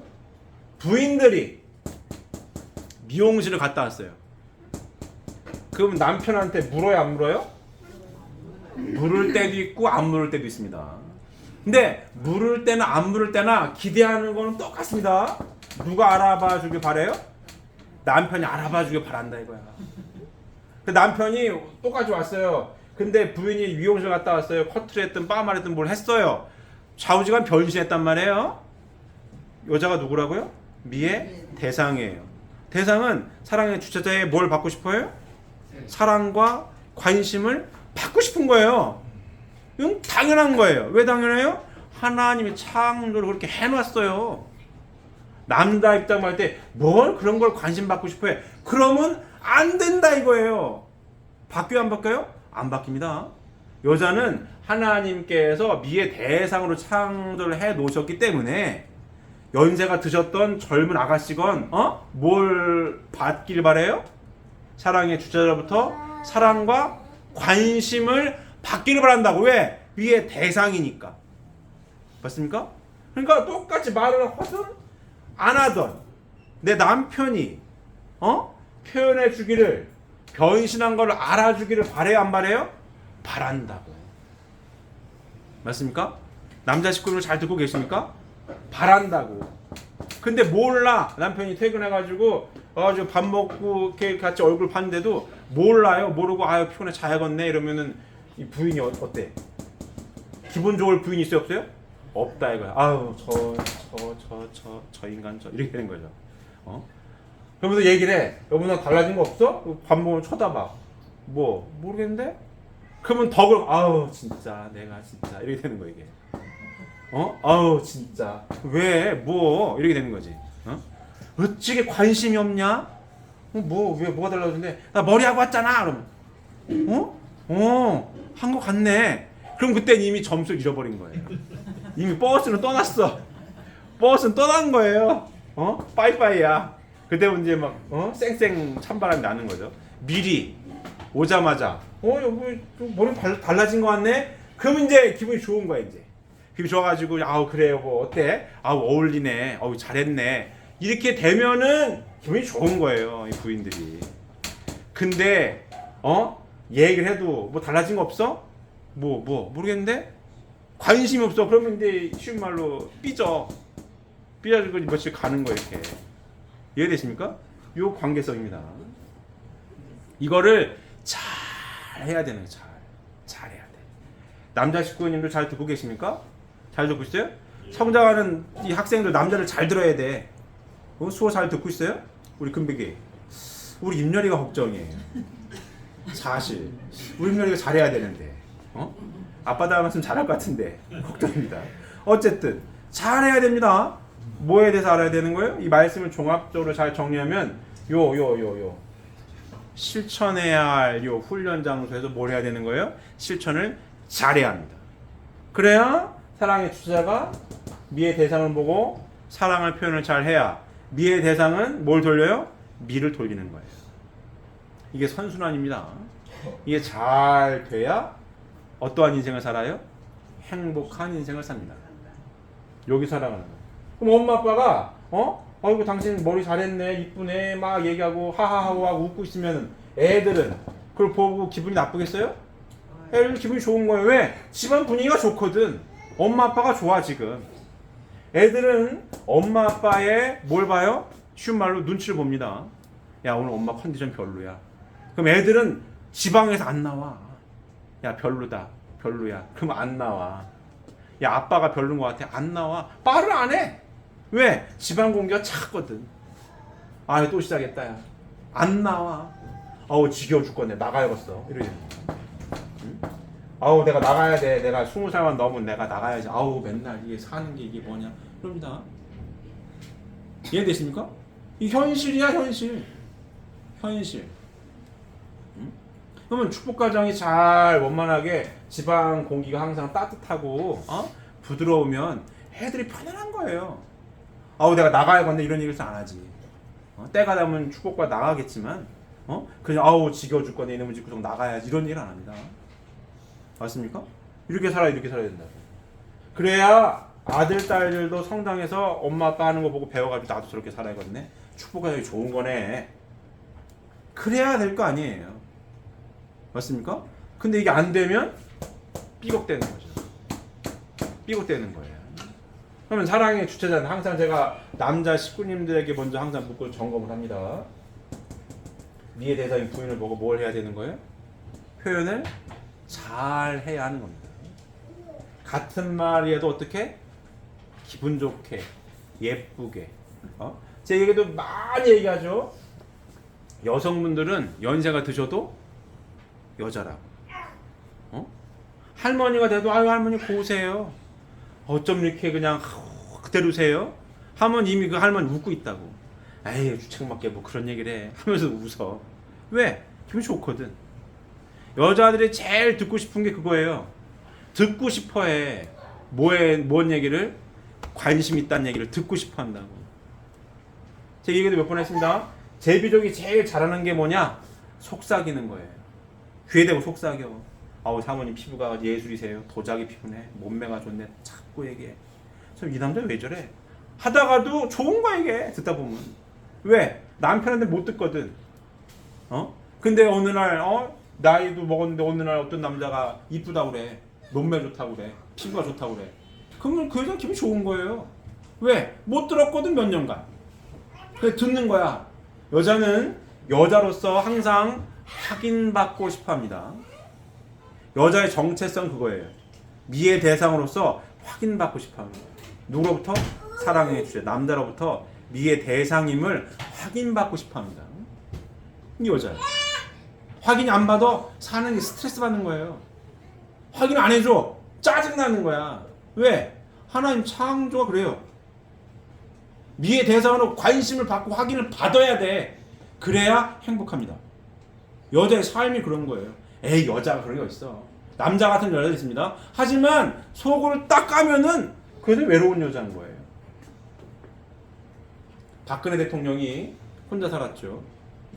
부인들이 미용실을 갔다 왔어요. 그럼 남편한테 물어요 안 물어요? 물을 때도 있고 안 물을 때도 있습니다. 근데 물을 때나 안 물을 때나 기대하는 거는 똑같습니다. 누가 알아봐 주길 바래요? 남편이 알아봐 주길 바란다 이거야. 그 남편이 똑같이 왔어요. 근데 부인이 미용실 갔다 왔어요. 커트를 했든 빠마를 했든 뭘 했어요. 좌우지간 변신했단 말이에요. 여자가 누구라고요? 미의 대상이에요. 대상은 사랑의 주체자에 뭘 받고 싶어요? 사랑과 관심을 받고 싶은 거예요. 이건 당연한 거예요. 왜 당연해요? 하나님이 창조를 그렇게 해놨어요. 남자 입장 할 때 뭘 그런 걸 관심 받고 싶어해? 그러면 안 된다 이거예요. 바뀌어요, 안 바뀌어요? 안 바뀝니다. 여자는 하나님께서 미의 대상으로 창조를 해 놓으셨기 때문에 연세가 드셨던 젊은 아가씨건 뭘 받길 바래요? 사랑의 주체자로부터 사랑과 관심을 받기를 바란다고. 왜? 위의 대상이니까. 맞습니까? 그러니까 똑같이 말을 하든 안 하든 내 남편이 표현해 주기를, 변신한 걸 알아주기를 바래요, 안 바래요? 바란다고. 맞습니까? 남자 식구를 잘 듣고 계십니까? 바란다고. 근데 몰라. 남편이 퇴근해가지고 밥 먹고 이렇게 같이 얼굴 봤는데도 몰라요. 모르고 아유 피곤해 자야겠네 이러면은 이 부인이 어때? 기분 좋을 부인이 있어요, 없어요? 없다 이거야. 아유 저 인간 저 이렇게 되는 거죠. 그러면서 얘기를 해. 여보나 달라진 거 없어? 밥 먹으면 쳐다봐. 뭐 모르겠는데? 그러면 더 그럼 아우 진짜 내가 진짜 이렇게 되는 거야 이게. 아우 진짜 왜 뭐 이렇게 되는 거지. 어찌게 관심이 없냐? 뭐 왜 뭐가 달라졌는데? 나 머리하고 왔잖아. 그러면 한 거 같네. 그럼 그때는 이미 점수를 잃어버린 거예요. 이미 버스는 떠났어. 버스는 떠난 거예요. 빠이빠이야. 그때는 이제 막 쌩쌩 찬바람이 나는 거죠. 미리 오자마자 여기 머리 달라진 거 같네. 그럼 이제 기분이 좋은 거야 이제. 기분이 좋아가지고 아우 그래 여보 어때? 아우 어울리네. 아우 잘했네. 이렇게 되면은 기분이 좋은 거예요 이 부인들이. 근데 얘기를 해도 뭐 달라진 거 없어? 뭐 모르겠는데 관심이 없어. 그러면 이제 쉬운 말로 삐져가지고 며칠 가는 거 이렇게. 이해되십니까? 요 관계성입니다. 이거를 잘 해야 되는 거예요. 잘 해야 돼. 남자 식구님도 잘 듣고 계십니까? 잘 듣고 있어요? 성장하는 이 학생들 남자를 잘 들어야 돼. 수호 잘 듣고 있어요? 우리 금백이. 우리 임열이가 걱정이에요. 사실 우리 임열이가 잘해야 되는데 아빠 닮았으면 잘할 것 같은데 걱정입니다. 어쨌든 잘해야 됩니다. 뭐에 대해서 알아야 되는 거예요? 이 말씀을 종합적으로 잘 정리하면 실천해야 할 요 훈련 장소에서 뭘 해야 되는 거예요? 실천을 잘해야 합니다. 그래야 사랑의 주체자가 미의 대상을 보고 사랑을 표현을 잘 해야 미의 대상은 뭘 돌려요? 미를 돌리는 거예요. 이게 선순환입니다. 이게 잘 돼야 어떠한 인생을 살아요? 행복한 인생을 삽니다. 여기 살아가는 거예요. 그럼 엄마 아빠가 어이구 당신 머리 잘했네 이쁘네 막 얘기하고 하하하고 웃고 있으면 애들은 그걸 보고 기분이 나쁘겠어요? 애들 기분이 좋은 거예요. 왜? 집안 분위기가 좋거든. 엄마 아빠가 좋아 지금. 애들은 엄마 아빠의 뭘 봐요? 쉬운 말로 눈치를 봅니다. 야 오늘 엄마 컨디션 별로야. 그럼 애들은 지방에서 안 나와. 야 별로다 별로야. 그럼 안 나와. 야 아빠가 별로인 것 같아. 안 나와. 말을 안 해. 왜? 집안 공기가 차거든. 아 또 시작했다 야. 안 나와. 아우 지겨워 죽겠네. 나가야겠어. 이러지. 응? 아우 내가 나가야 돼. 내가 20살만 넘으면 내가 나가야지. 아우 맨날 이게 사는 게 이게 뭐냐. 그럽니다. 이해되십니까? 이 현실이야 현실. 응? 그러면 축복가정이 잘 원만하게 집안 공기가 항상 따뜻하고 부드러우면 애들이 편안한 거예요. 아우 내가 나가야겠네 이런 얘기를 안 하지. 때가 되면 축복과 나가겠지만 그냥 아우 지겨워 죽겠네 이놈의 집 구석 나가야지 이런 얘기를 안 합니다. 맞습니까? 이렇게 살아야 된다고. 그래야 아들 딸들도 성장해서 엄마 아빠 하는 거 보고 배워가지고 나도 저렇게 살아야겠네. 축복가정이 좋은 거네. 그래야 될 거 아니에요. 맞습니까? 근데 이게 안 되면 삐걱대는 거죠. 삐걱대는 거예요. 그러면 사랑의 주체자는 항상 제가 남자 식구님들에게 먼저 항상 묻고 점검을 합니다. 미의 대상인 부인을 보고 뭘 해야 되는 거예요? 표현을 잘 해야 하는 겁니다. 같은 말이라도 어떻게? 기분 좋게, 예쁘게. 제 얘기도 많이 얘기하죠. 여성분들은 연세가 드셔도 여자라고. 할머니가 돼도 아유 할머니 고우세요. 어쩜 이렇게 그냥 그대로세요? 하면 이미 그 할머니 웃고 있다고. 에이 주책맞게 뭐 그런 얘기를 해 하면서 웃어. 왜? 기분 좋거든. 여자들이 제일 듣고 싶은 게 그거예요. 듣고 싶어해. 뭔 얘기를? 관심 있다는 얘기를 듣고 싶어 한다고. 제가 얘기도 몇 번 했습니다. 제비족이 제일 잘하는 게 뭐냐? 속삭이는 거예요. 귀에 대고 속삭여. 아우 사모님 피부가 예술이세요. 도자기 피부네. 몸매가 좋네. 자꾸 얘기해. 그래서 이 남자 왜 저래? 하다가도 좋은 거야 이게. 듣다 보면. 왜? 남편한테 못 듣거든. 근데 어느 날 나이도 먹었는데 어느 날 어떤 남자가 이쁘다고 그래. 몸매 좋다고 그래. 피부가 좋다고 그래. 그러면 그 여자 기분이 좋은 거예요. 왜? 못 들었거든 몇 년간. 그래 듣는 거야. 여자는 여자로서 항상 확인받고 싶어합니다. 여자의 정체성 그거예요. 미의 대상으로서 확인받고 싶어합니다. 누구로부터? 사랑의 주제 남자로부터 미의 대상임을 확인받고 싶어합니다. 이 여자예요. 확인 안 받아 사는 게 스트레스 받는 거예요. 확인 안 해줘 짜증나는 거야. 왜? 하나님 창조가 그래요. 미의 대상으로 관심을 받고 확인을 받아야 돼. 그래야 행복합니다. 여자의 삶이 그런 거예요. 에이 여자가 그런 게 어딨어. 남자 같은 여자도 있습니다. 하지만 속을 딱 까면은 그래도 외로운 여자인 거예요. 박근혜 대통령이 혼자 살았죠.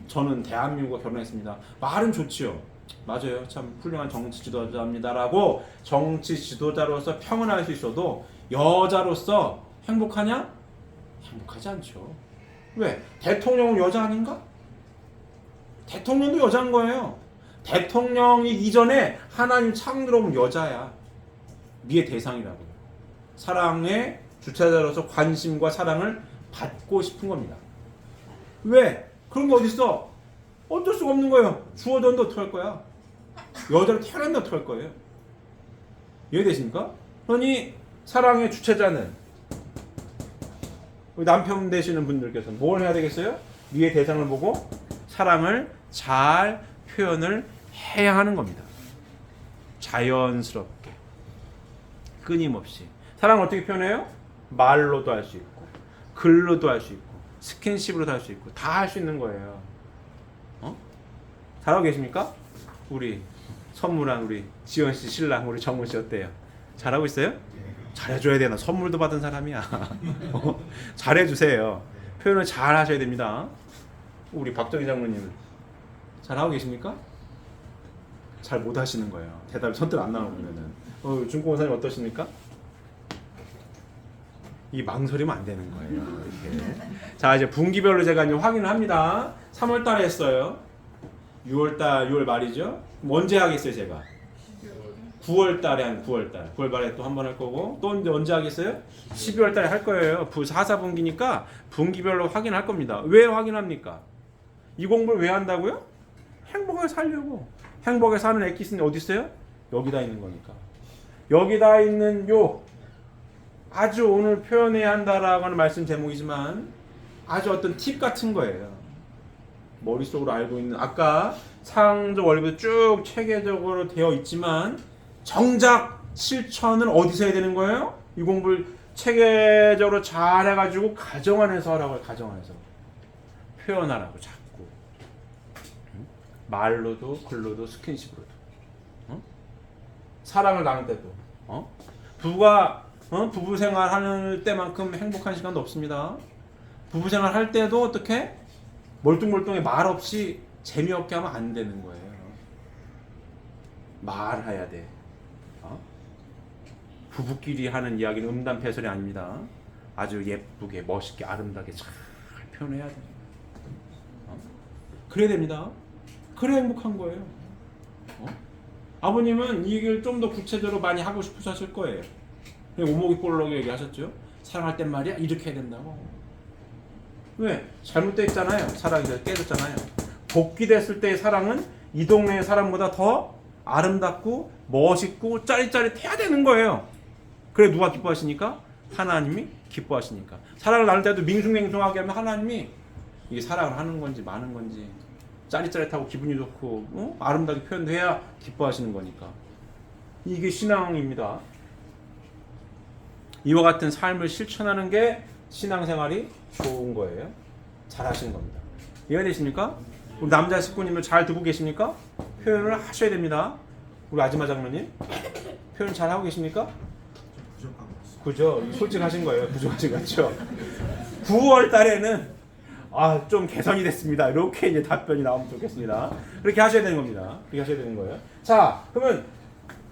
저는 대한민국과 결혼했습니다. 말은 좋지요. 맞아요. 참 훌륭한 정치 지도자입니다라고 정치 지도자로서 평은할 수 있어도 여자로서 행복하냐? 행복하지 않죠. 왜? 대통령은 여자 아닌가? 대통령도 여자인 거예요. 대통령이 이전에 하나님 창조로운 여자야. 미의 대상이라고요. 사랑의 주체자로서 관심과 사랑을 받고 싶은 겁니다. 왜? 그런 게 어딨어? 어쩔 수가 없는 거예요. 주어졌는데 어떡할 거야? 여자로 태어났는데 어떡할 거예요? 이해되십니까? 그러니 사랑의 주체자는 남편 되시는 분들께서는 뭘 해야 되겠어요? 미의 대상을 보고 사랑을 잘 표현을 해야 하는 겁니다. 자연스럽게 끊임없이. 사랑을 어떻게 표현해요? 말로도 할 수 있고 글로도 할 수 있고 스킨십으로도 할 수 있고 다 할 수 있는 거예요. 잘하고 계십니까? 우리 선물한 우리 지원씨 신랑 우리 정훈씨 어때요? 잘하고 있어요? 잘해줘야 되나? 선물도 받은 사람이야. 잘해주세요. 표현을 잘 하셔야 됩니다. 우리 박정희 장로님은 잘하고 계십니까? 잘 못하시는 거예요. 대답이 선뜻 안 나오면은. 중고원사님 어떠십니까? 이 망설이면 안 되는 거예요. 이렇게. 자 이제 분기별로 제가 이제 확인을 합니다. 3월달에 했어요. 6월 말이죠. 언제 하겠어요 제가? 9월달에 한 9월 말에 또 한 번 할 거고 또 언제 하겠어요? 12월달에 할 거예요. 4분기니까 분기별로 확인할 겁니다. 왜 확인합니까? 이 공부를 왜 한다고요? 행복하게 살려고. 행복하게 사는 엑기스는 어디 있어요? 여기다 있는 거니까. 여기다 있는 요 아주 오늘 표현해야 한다라고 하는 말씀 제목이지만 아주 어떤 팁 같은 거예요. 머릿속으로 알고 있는 아까 창조 원리부터 쭉 체계적으로 되어 있지만 정작 실천은 어디서 해야 되는 거예요? 이 공부를 체계적으로 잘 해가지고 가정 안에서 하라고 해요. 가정 안에서 표현하라고 자꾸 말로도 글로도 스킨십으로도 사랑을 나눌 때도 부부가 부부 생활하는 때만큼 행복한 시간도 없습니다. 부부 생활 할 때도 어떻게 멀뚱멀뚱해 말 없이 재미없게 하면 안 되는 거예요. 말해야 돼. 부부끼리 하는 이야기는 음담패설이 아닙니다. 아주 예쁘게 멋있게 아름답게 잘 표현해야 돼. 그래야 됩니다. 그래야 행복한 거예요. 아버님은 이 얘기를 좀 더 구체적으로 많이 하고 싶으셔 하실 거예요. 오목이 볼록이 얘기하셨죠. 사랑할 땐 말이야 이렇게 해야 된다고. 왜? 잘못됐잖아요. 사랑이 깨졌잖아요. 복귀됐을 때의 사랑은 이 동네의 사람보다 더 아름답고 멋있고 짜릿짜릿해야 되는 거예요. 그래 누가 기뻐하시니까? 하나님이 기뻐하시니까. 사랑을 나눌 때도 밍숭맹숭하게 하면 하나님이 이게 사랑을 하는 건지 마는 건지 짜릿짜릿하고 기분이 좋고 아름답게 표현해야 기뻐하시는 거니까. 이게 신앙입니다. 이와 같은 삶을 실천하는 게 신앙생활이 좋은 거예요. 잘 하시는 겁니다. 이해가 되십니까? 우리 남자 식구님을 잘 듣고 계십니까? 표현을 하셔야 됩니다. 우리 아지마 장로님 표현 잘 하고 계십니까? 그죠? 솔직하신 거예요. 부족하신 거죠. 9월 달에는 좀 개선이 됐습니다. 이렇게 이제 답변이 나오면 좋겠습니다. 그렇게 하셔야 되는 겁니다. 그렇게 하셔야 되는 거예요. 자, 그러면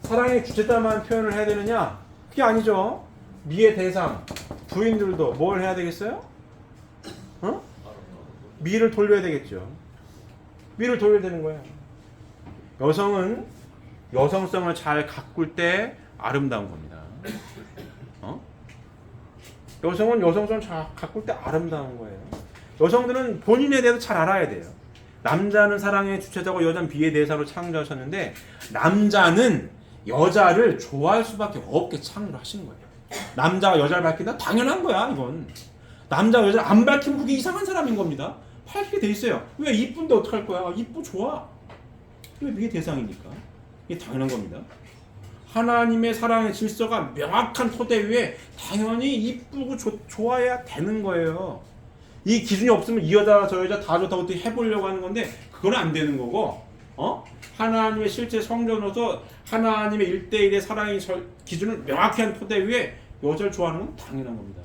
사랑의 주체다만 표현을 해야 되느냐? 그게 아니죠. 미의 대상, 부인들도 뭘 해야 되겠어요? 미를 돌려야 되겠죠. 미를 돌려야 되는 거예요. 여성은 여성성을 잘 가꿀 때 아름다운 겁니다. 여성은 여성성을 잘 가꿀 때 아름다운 거예요. 여성들은 본인에 대해서 잘 알아야 돼요. 남자는 사랑의 주체자고 여자는 비의 대상으로 창조하셨는데 남자는 여자를 좋아할 수밖에 없게 창조하시는 거예요. 남자가 여자를 밝힌다? 당연한 거야 이건. 남자가 여자를 안 밝히면 그게 이상한 사람인 겁니다. 밝히게 돼 있어요. 왜? 이쁜데 어떡할 거야? 이쁘 좋아. 왜? 이게 대상이니까. 이게 당연한 겁니다. 하나님의 사랑의 질서가 명확한 토대 위에 당연히 이쁘고 좋아야 되는 거예요. 이 기준이 없으면 이 여자 저 여자 다 좋다고 어떻게 해보려고 하는 건데 그건 안 되는 거고 하나님의 실제 성전으로서 하나님의 1대1의 사랑의 기준을 명확히 한 토대 위에 여자를 좋아하는 건 당연한 겁니다.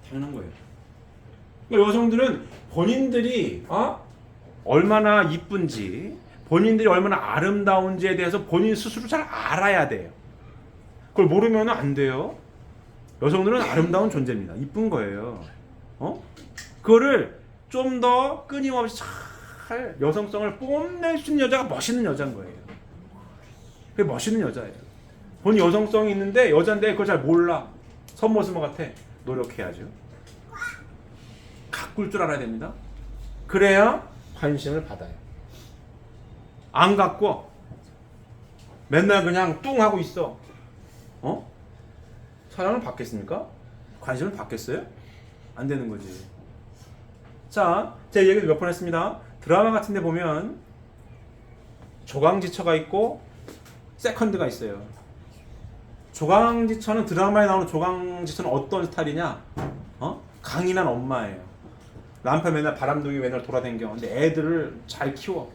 당연한 거예요. 그러니까 여성들은 본인들이 얼마나 이쁜지 본인들이 얼마나 아름다운지에 대해서 본인 스스로 잘 알아야 돼요. 그걸 모르면 안 돼요. 여성들은 아름다운 존재입니다. 이쁜 거예요. 그거를 좀 더 끊임없이 잘 여성성을 뽐낼 수 있는 여자가 멋있는 여자인 거예요. 그게 멋있는 여자예요. 본인 여성성이 있는데 여잔데 그걸 잘 몰라. 선모습만 같아. 노력해야죠. 가꿀 줄 알아야 됩니다. 그래야 관심을 받아요. 안 갖고 맨날 그냥 뚱 하고 있어. 사랑을 받겠습니까? 관심을 받겠어요? 안 되는 거지. 자, 제 얘기도 몇 번 했습니다. 드라마 같은 데 보면 조강지처가 있고 세컨드가 있어요. 조강지처는 드라마에 나오는 조강지처는 어떤 스타일이냐? 강인한 엄마예요. 남편 맨날 바람둥이 맨날 돌아다녀. 근데 애들을 잘 키워.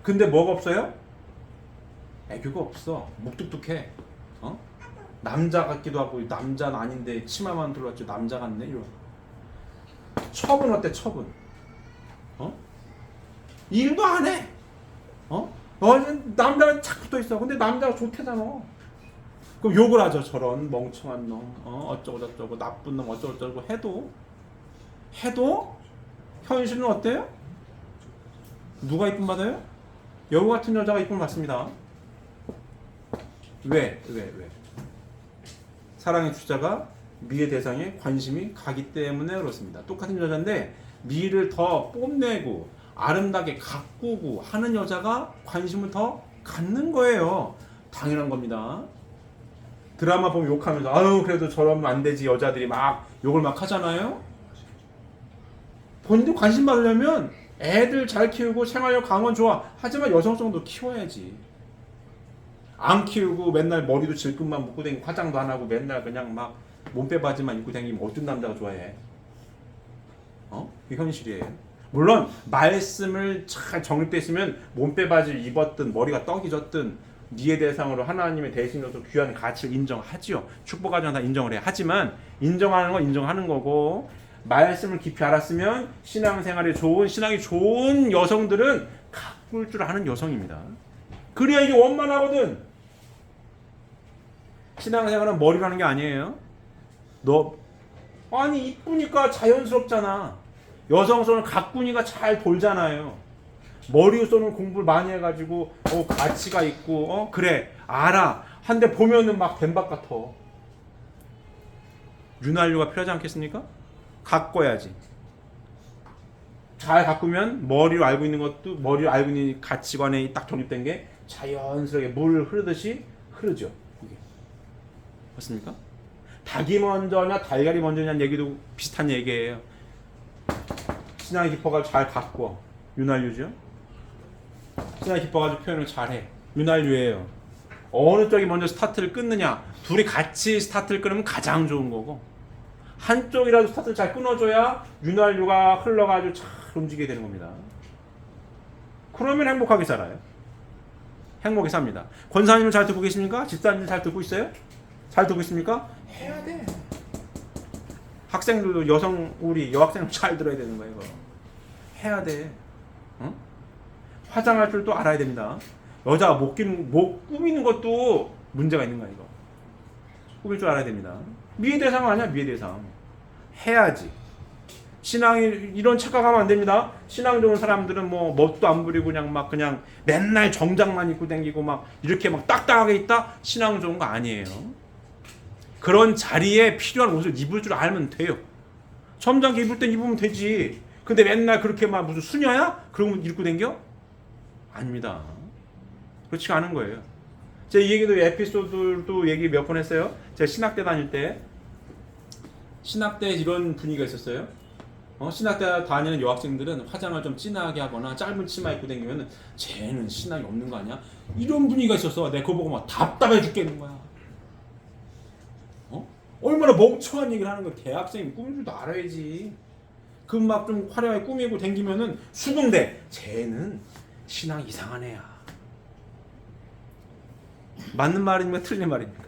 근데 뭐가 없어요? 애교가 없어. 묵뚝뚝해. 남자 같기도 하고 남자는 아닌데 치마만 들어왔죠. 남자 같네. 이런. 처분 어때? 처분. 일도 안 해. 남자가 착 붙어 있어. 근데 남자가 좋대잖아. 그럼 욕을 하죠. 저런 멍청한 놈. 어쩌고 저쩌고 나쁜 놈 어쩌고 저쩌고 해도 현실은 어때요? 누가 이쁨 받아요? 여우 같은 여자가 이쁨을 받습니다. 왜? 사랑의 주자가 미의 대상에 관심이 가기 때문에 그렇습니다. 똑같은 여자인데 미를 더 뽐내고 아름답게 가꾸고 하는 여자가 관심을 더 갖는 거예요. 당연한 겁니다. 드라마 보면 욕하면서 그래도 저러면 안 되지 여자들이 막 욕을 막 하잖아요. 본인도 관심 받으려면 애들 잘 키우고 생활력 강원 좋아. 하지만 여성성도 키워야지. 안 키우고 맨날 머리도 질끈만 묶고 다니고 화장도 안 하고 맨날 그냥 막 몸빼 바지만 입고 다니면 어떤 남자가 좋아해? 그게 현실이에요. 물론 말씀을 잘 정립되어 있으면 몸빼 바지를 입었든 머리가 떡이 졌든 니의 대상으로 하나님의 대신으로서 귀한 가치를 인정하지요. 축복하지만 다 인정을 해. 하지만 인정하는 건 인정하는 거고 말씀을 깊이 알았으면 신앙생활이 좋은 신앙이 좋은 여성들은 가꿀 줄 아는 여성입니다. 그래야 이게 원만하거든. 신앙생활은 머리로 하는 게 아니에요. 아니 이쁘니까 자연스럽잖아. 여성성을 가꾸니까 잘 돌잖아요. 머리로서는 공부를 많이 해가지고 가치가 있고 그래 알아. 한데 보면은 막 뱀박 같아. 윤활유가 필요하지 않겠습니까? 가꿔야지. 잘 가꾸면 머리로 알고 있는 것도 머리로 알고 있는 가치관에 딱 정립된 게 자연스럽게 물 흐르듯이 흐르죠. 이게 맞습니까? 닭이 먼저냐 달걀이 먼저냐는 얘기도 비슷한 얘기예요. 신앙이 깊어가지고 잘 가꿔. 윤활유죠. 신앙이 깊어가지고 표현을 잘해. 윤활유예요. 어느 쪽이 먼저 스타트를 끊느냐. 둘이 같이 스타트를 끊으면 가장 좋은 거고, 한쪽이라도 스타트를 잘 끊어줘야 윤활유가 흘러가지고 잘 움직이게 되는 겁니다. 그러면 행복하게 살아요. 행복하게 삽니다. 권사님을 잘 듣고 계십니까? 집사님을 잘 듣고 있어요? 잘 듣고 있습니까? 해야 돼. 학생들도 우리 여학생들 잘 들어야 되는 거예요. 이거. 해야 돼. 어? 화장할 줄도 알아야 됩니다. 여자가 못 꾸미는 것도 문제가 있는 거야. 이거. 꾸밀 줄 알아야 됩니다. 미의 대상 아니야. 미의 대상. 해야지. 신앙이 이런 착각하면 안 됩니다. 신앙 좋은 사람들은 뭐 멋도 안 부리고 그냥 맨날 정장만 입고 다니고 막 이렇게 막 딱딱하게 있다. 신앙 좋은 거 아니에요. 그런 자리에 필요한 옷을 입을 줄 알면 돼요. 점잖게 입을 땐 입으면 되지. 근데 맨날 그렇게 막 무슨 수녀야? 그런 거 입고 다녀? 아닙니다. 그렇지 않은 거예요. 제가 이 얘기도 에피소드도 얘기 몇 번 했어요. 제가 신학대 다닐 때 신학대에 이런 분위기가 있었어요. 신학대 다니는 여학생들은 화장을 좀 진하게 하거나 짧은 치마 입고 다니면 쟤는 신앙이 없는 거 아니야? 이런 분위기가 있었어. 내가 그거 보고 막 답답해 죽겠는 거야. 얼마나 멍청한 얘기를 하는 거야. 대학생이 꾸밀 줄도 알아야지. 그 막 좀 화려하게 꾸미고 다니면은 수긍대. 쟤는 신앙 이상한 애야. 맞는 말입니까? 틀린 말입니까?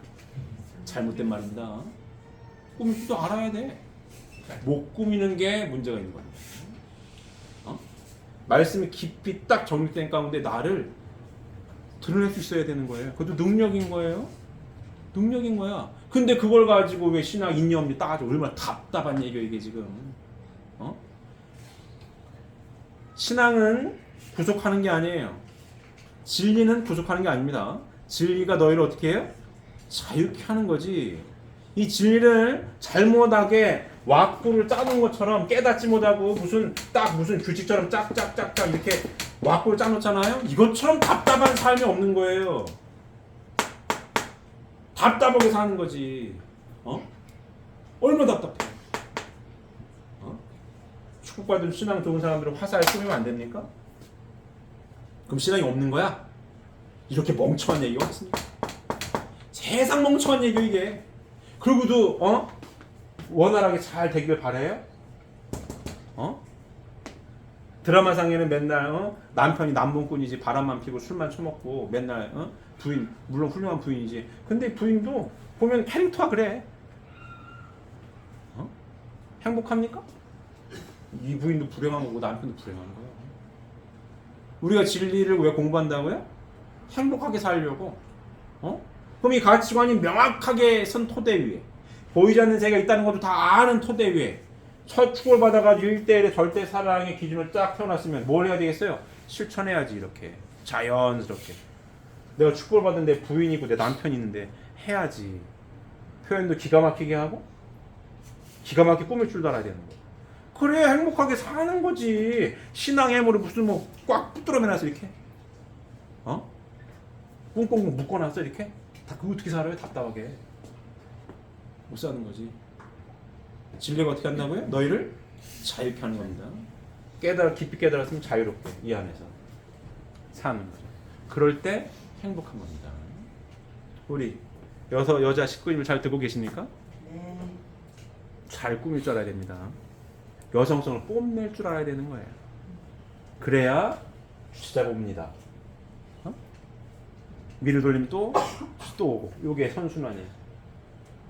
잘못된 말입니다. 꾸밀 줄도 알아야 돼. 못 꾸미는 게 문제가 있는 겁니다. 말씀이 깊이 딱 정립된 가운데 나를 드러낼 수 있어야 되는 거예요. 그것도 능력인 거예요. 능력인 거야. 근데 그걸 가지고 왜 신앙 있니 없니 따가지고 얼마나 답답한 얘기야 이게 지금. 신앙은 부족하는 게 아니에요. 진리는 부족하는 게 아닙니다. 진리가 너희를 어떻게 해요? 자유케 하는 거지. 이 진리를 잘못하게 왁구를 짜놓은 것처럼 깨닫지 못하고 무슨 규칙처럼 짝짝짝짝 이렇게 왁구를 짜놓잖아요. 이것처럼 답답한 삶이 없는 거예요. 답답하게 사는 거지. 얼마나 답답해. 축복받은 신앙 좋은 사람들은 화살 꾸미면 안 됩니까? 그럼 신앙이 없는 거야? 이렇게 멍청한 얘기가 없습니까? 세상 멍청한 얘기 이게. 그리고도 원활하게 잘 되기를 바래요? 드라마상에는 맨날 남편이 남봉꾼이지 바람만 피고 술만 처먹고 맨날 부인 물론 훌륭한 부인이지. 근데 부인도 보면 캐릭터가 그래. 행복합니까? 이 부인도 불행한 거고 남편도 불행한 거예요. 우리가 진리를 왜 공부한다고요? 행복하게 살려고. 그럼 이 가치관이 명확하게 선 토대 위에 보이지 않는 세계가 있다는 것도 다 아는 토대 위에 첫 축복을 받아가지고 1대1의 절대 사랑의 기준을 쫙 펴놨으면 뭘 해야 되겠어요? 실천해야지. 이렇게 자연스럽게 내가 축복을 받은 내 부인이 있고 내 남편이 있는데 해야지. 표현도 기가 막히게 하고 기가 막히게 꾸밀 줄도 알아야 되는 거. 그래 행복하게 사는 거지. 신앙의 힘으로 무슨 뭐 꽉 붙들어매놨어 이렇게. 꽁꽁 묶어놨어 이렇게. 다 그거 어떻게 살아요? 답답하게. 못 사는 거지. 진리가 어떻게 한다고요? 너희를 자유케 하는 겁니다. 깊이 깨달았으면 자유롭게 이 안에서 사는 거죠. 그럴 때 행복한 겁니다. 우리 여자 식구님을 잘 듣고 계십니까? 네. 잘 꾸밀 줄 알아야 됩니다. 여성성을 뽐낼 줄 알아야 되는 거예요. 그래야 주자 봅니다. 미를 돌리면 또 오고. 요게 선순환이에요.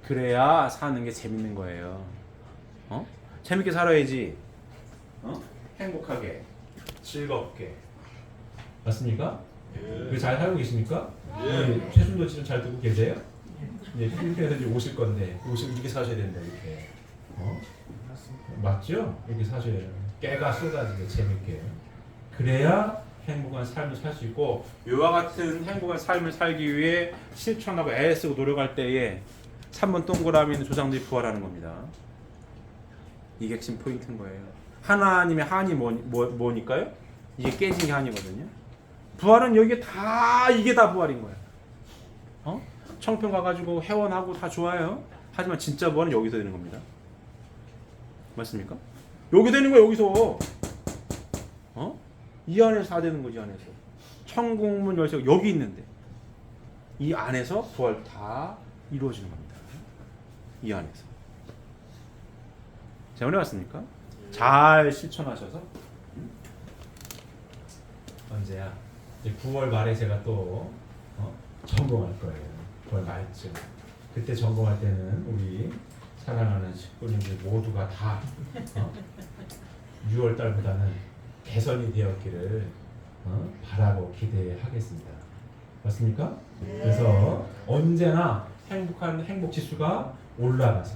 그래야 사는 게 재밌는 거예요. 재밌게 살아야지. 행복하게, 즐겁게. 맞습니까? 예. 잘 살고 계십니까? 예. 최순도 씨는 잘 듣고 계세요? 이제 필리핀에서 이제 오실 건데 이렇게 사셔야 된다 이렇게. 맞죠? 이렇게 사셔야 돼요. 깨가 쏟아지게 재밌게. 그래야 행복한 삶을 살 수 있고 이와 같은 행복한 삶을 살기 위해 실천하고 애쓰고 노력할 때에 3번 동그라미는 조상들이 부활하는 겁니다. 이게 핵심 포인트인 거예요. 하나님의 한이 뭐니까요? 이게 깨진 게 한이거든요. 부활은 이게 다 부활인 거예요. 청평 가가지고 회원하고 다 좋아요. 하지만 진짜 부활은 여기서 되는 겁니다. 맞습니까? 여기 되는 거야 여기서. 이 안에서 다 되는 거지. 안에서 천국문 열쇠가 여기 있는데 이 안에서 부활 다 이루어지는 겁니다. 이 안에서. 자, 은혜 왔습니까? 잘 실천하셔서 언제야? 이제 9월 말에 제가 또 점검할 거예요. 9월 말쯤. 그때 점검할 때는 우리 사랑하는 식구님들 모두가 다 6월 달보다는 개선이 되었기를 바라고 기대하겠습니다. 맞습니까? 그래서 언제나 행복한 행복 지수가 올라가서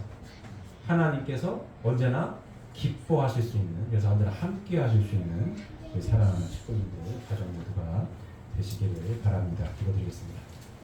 하나님께서 언제나 기뻐하실 수 있는, 그래서 언제나 함께 하실 수 있는 우리 사랑하는 식구님들 가정 모두가 되시기를 바랍니다. 기도드리겠습니다.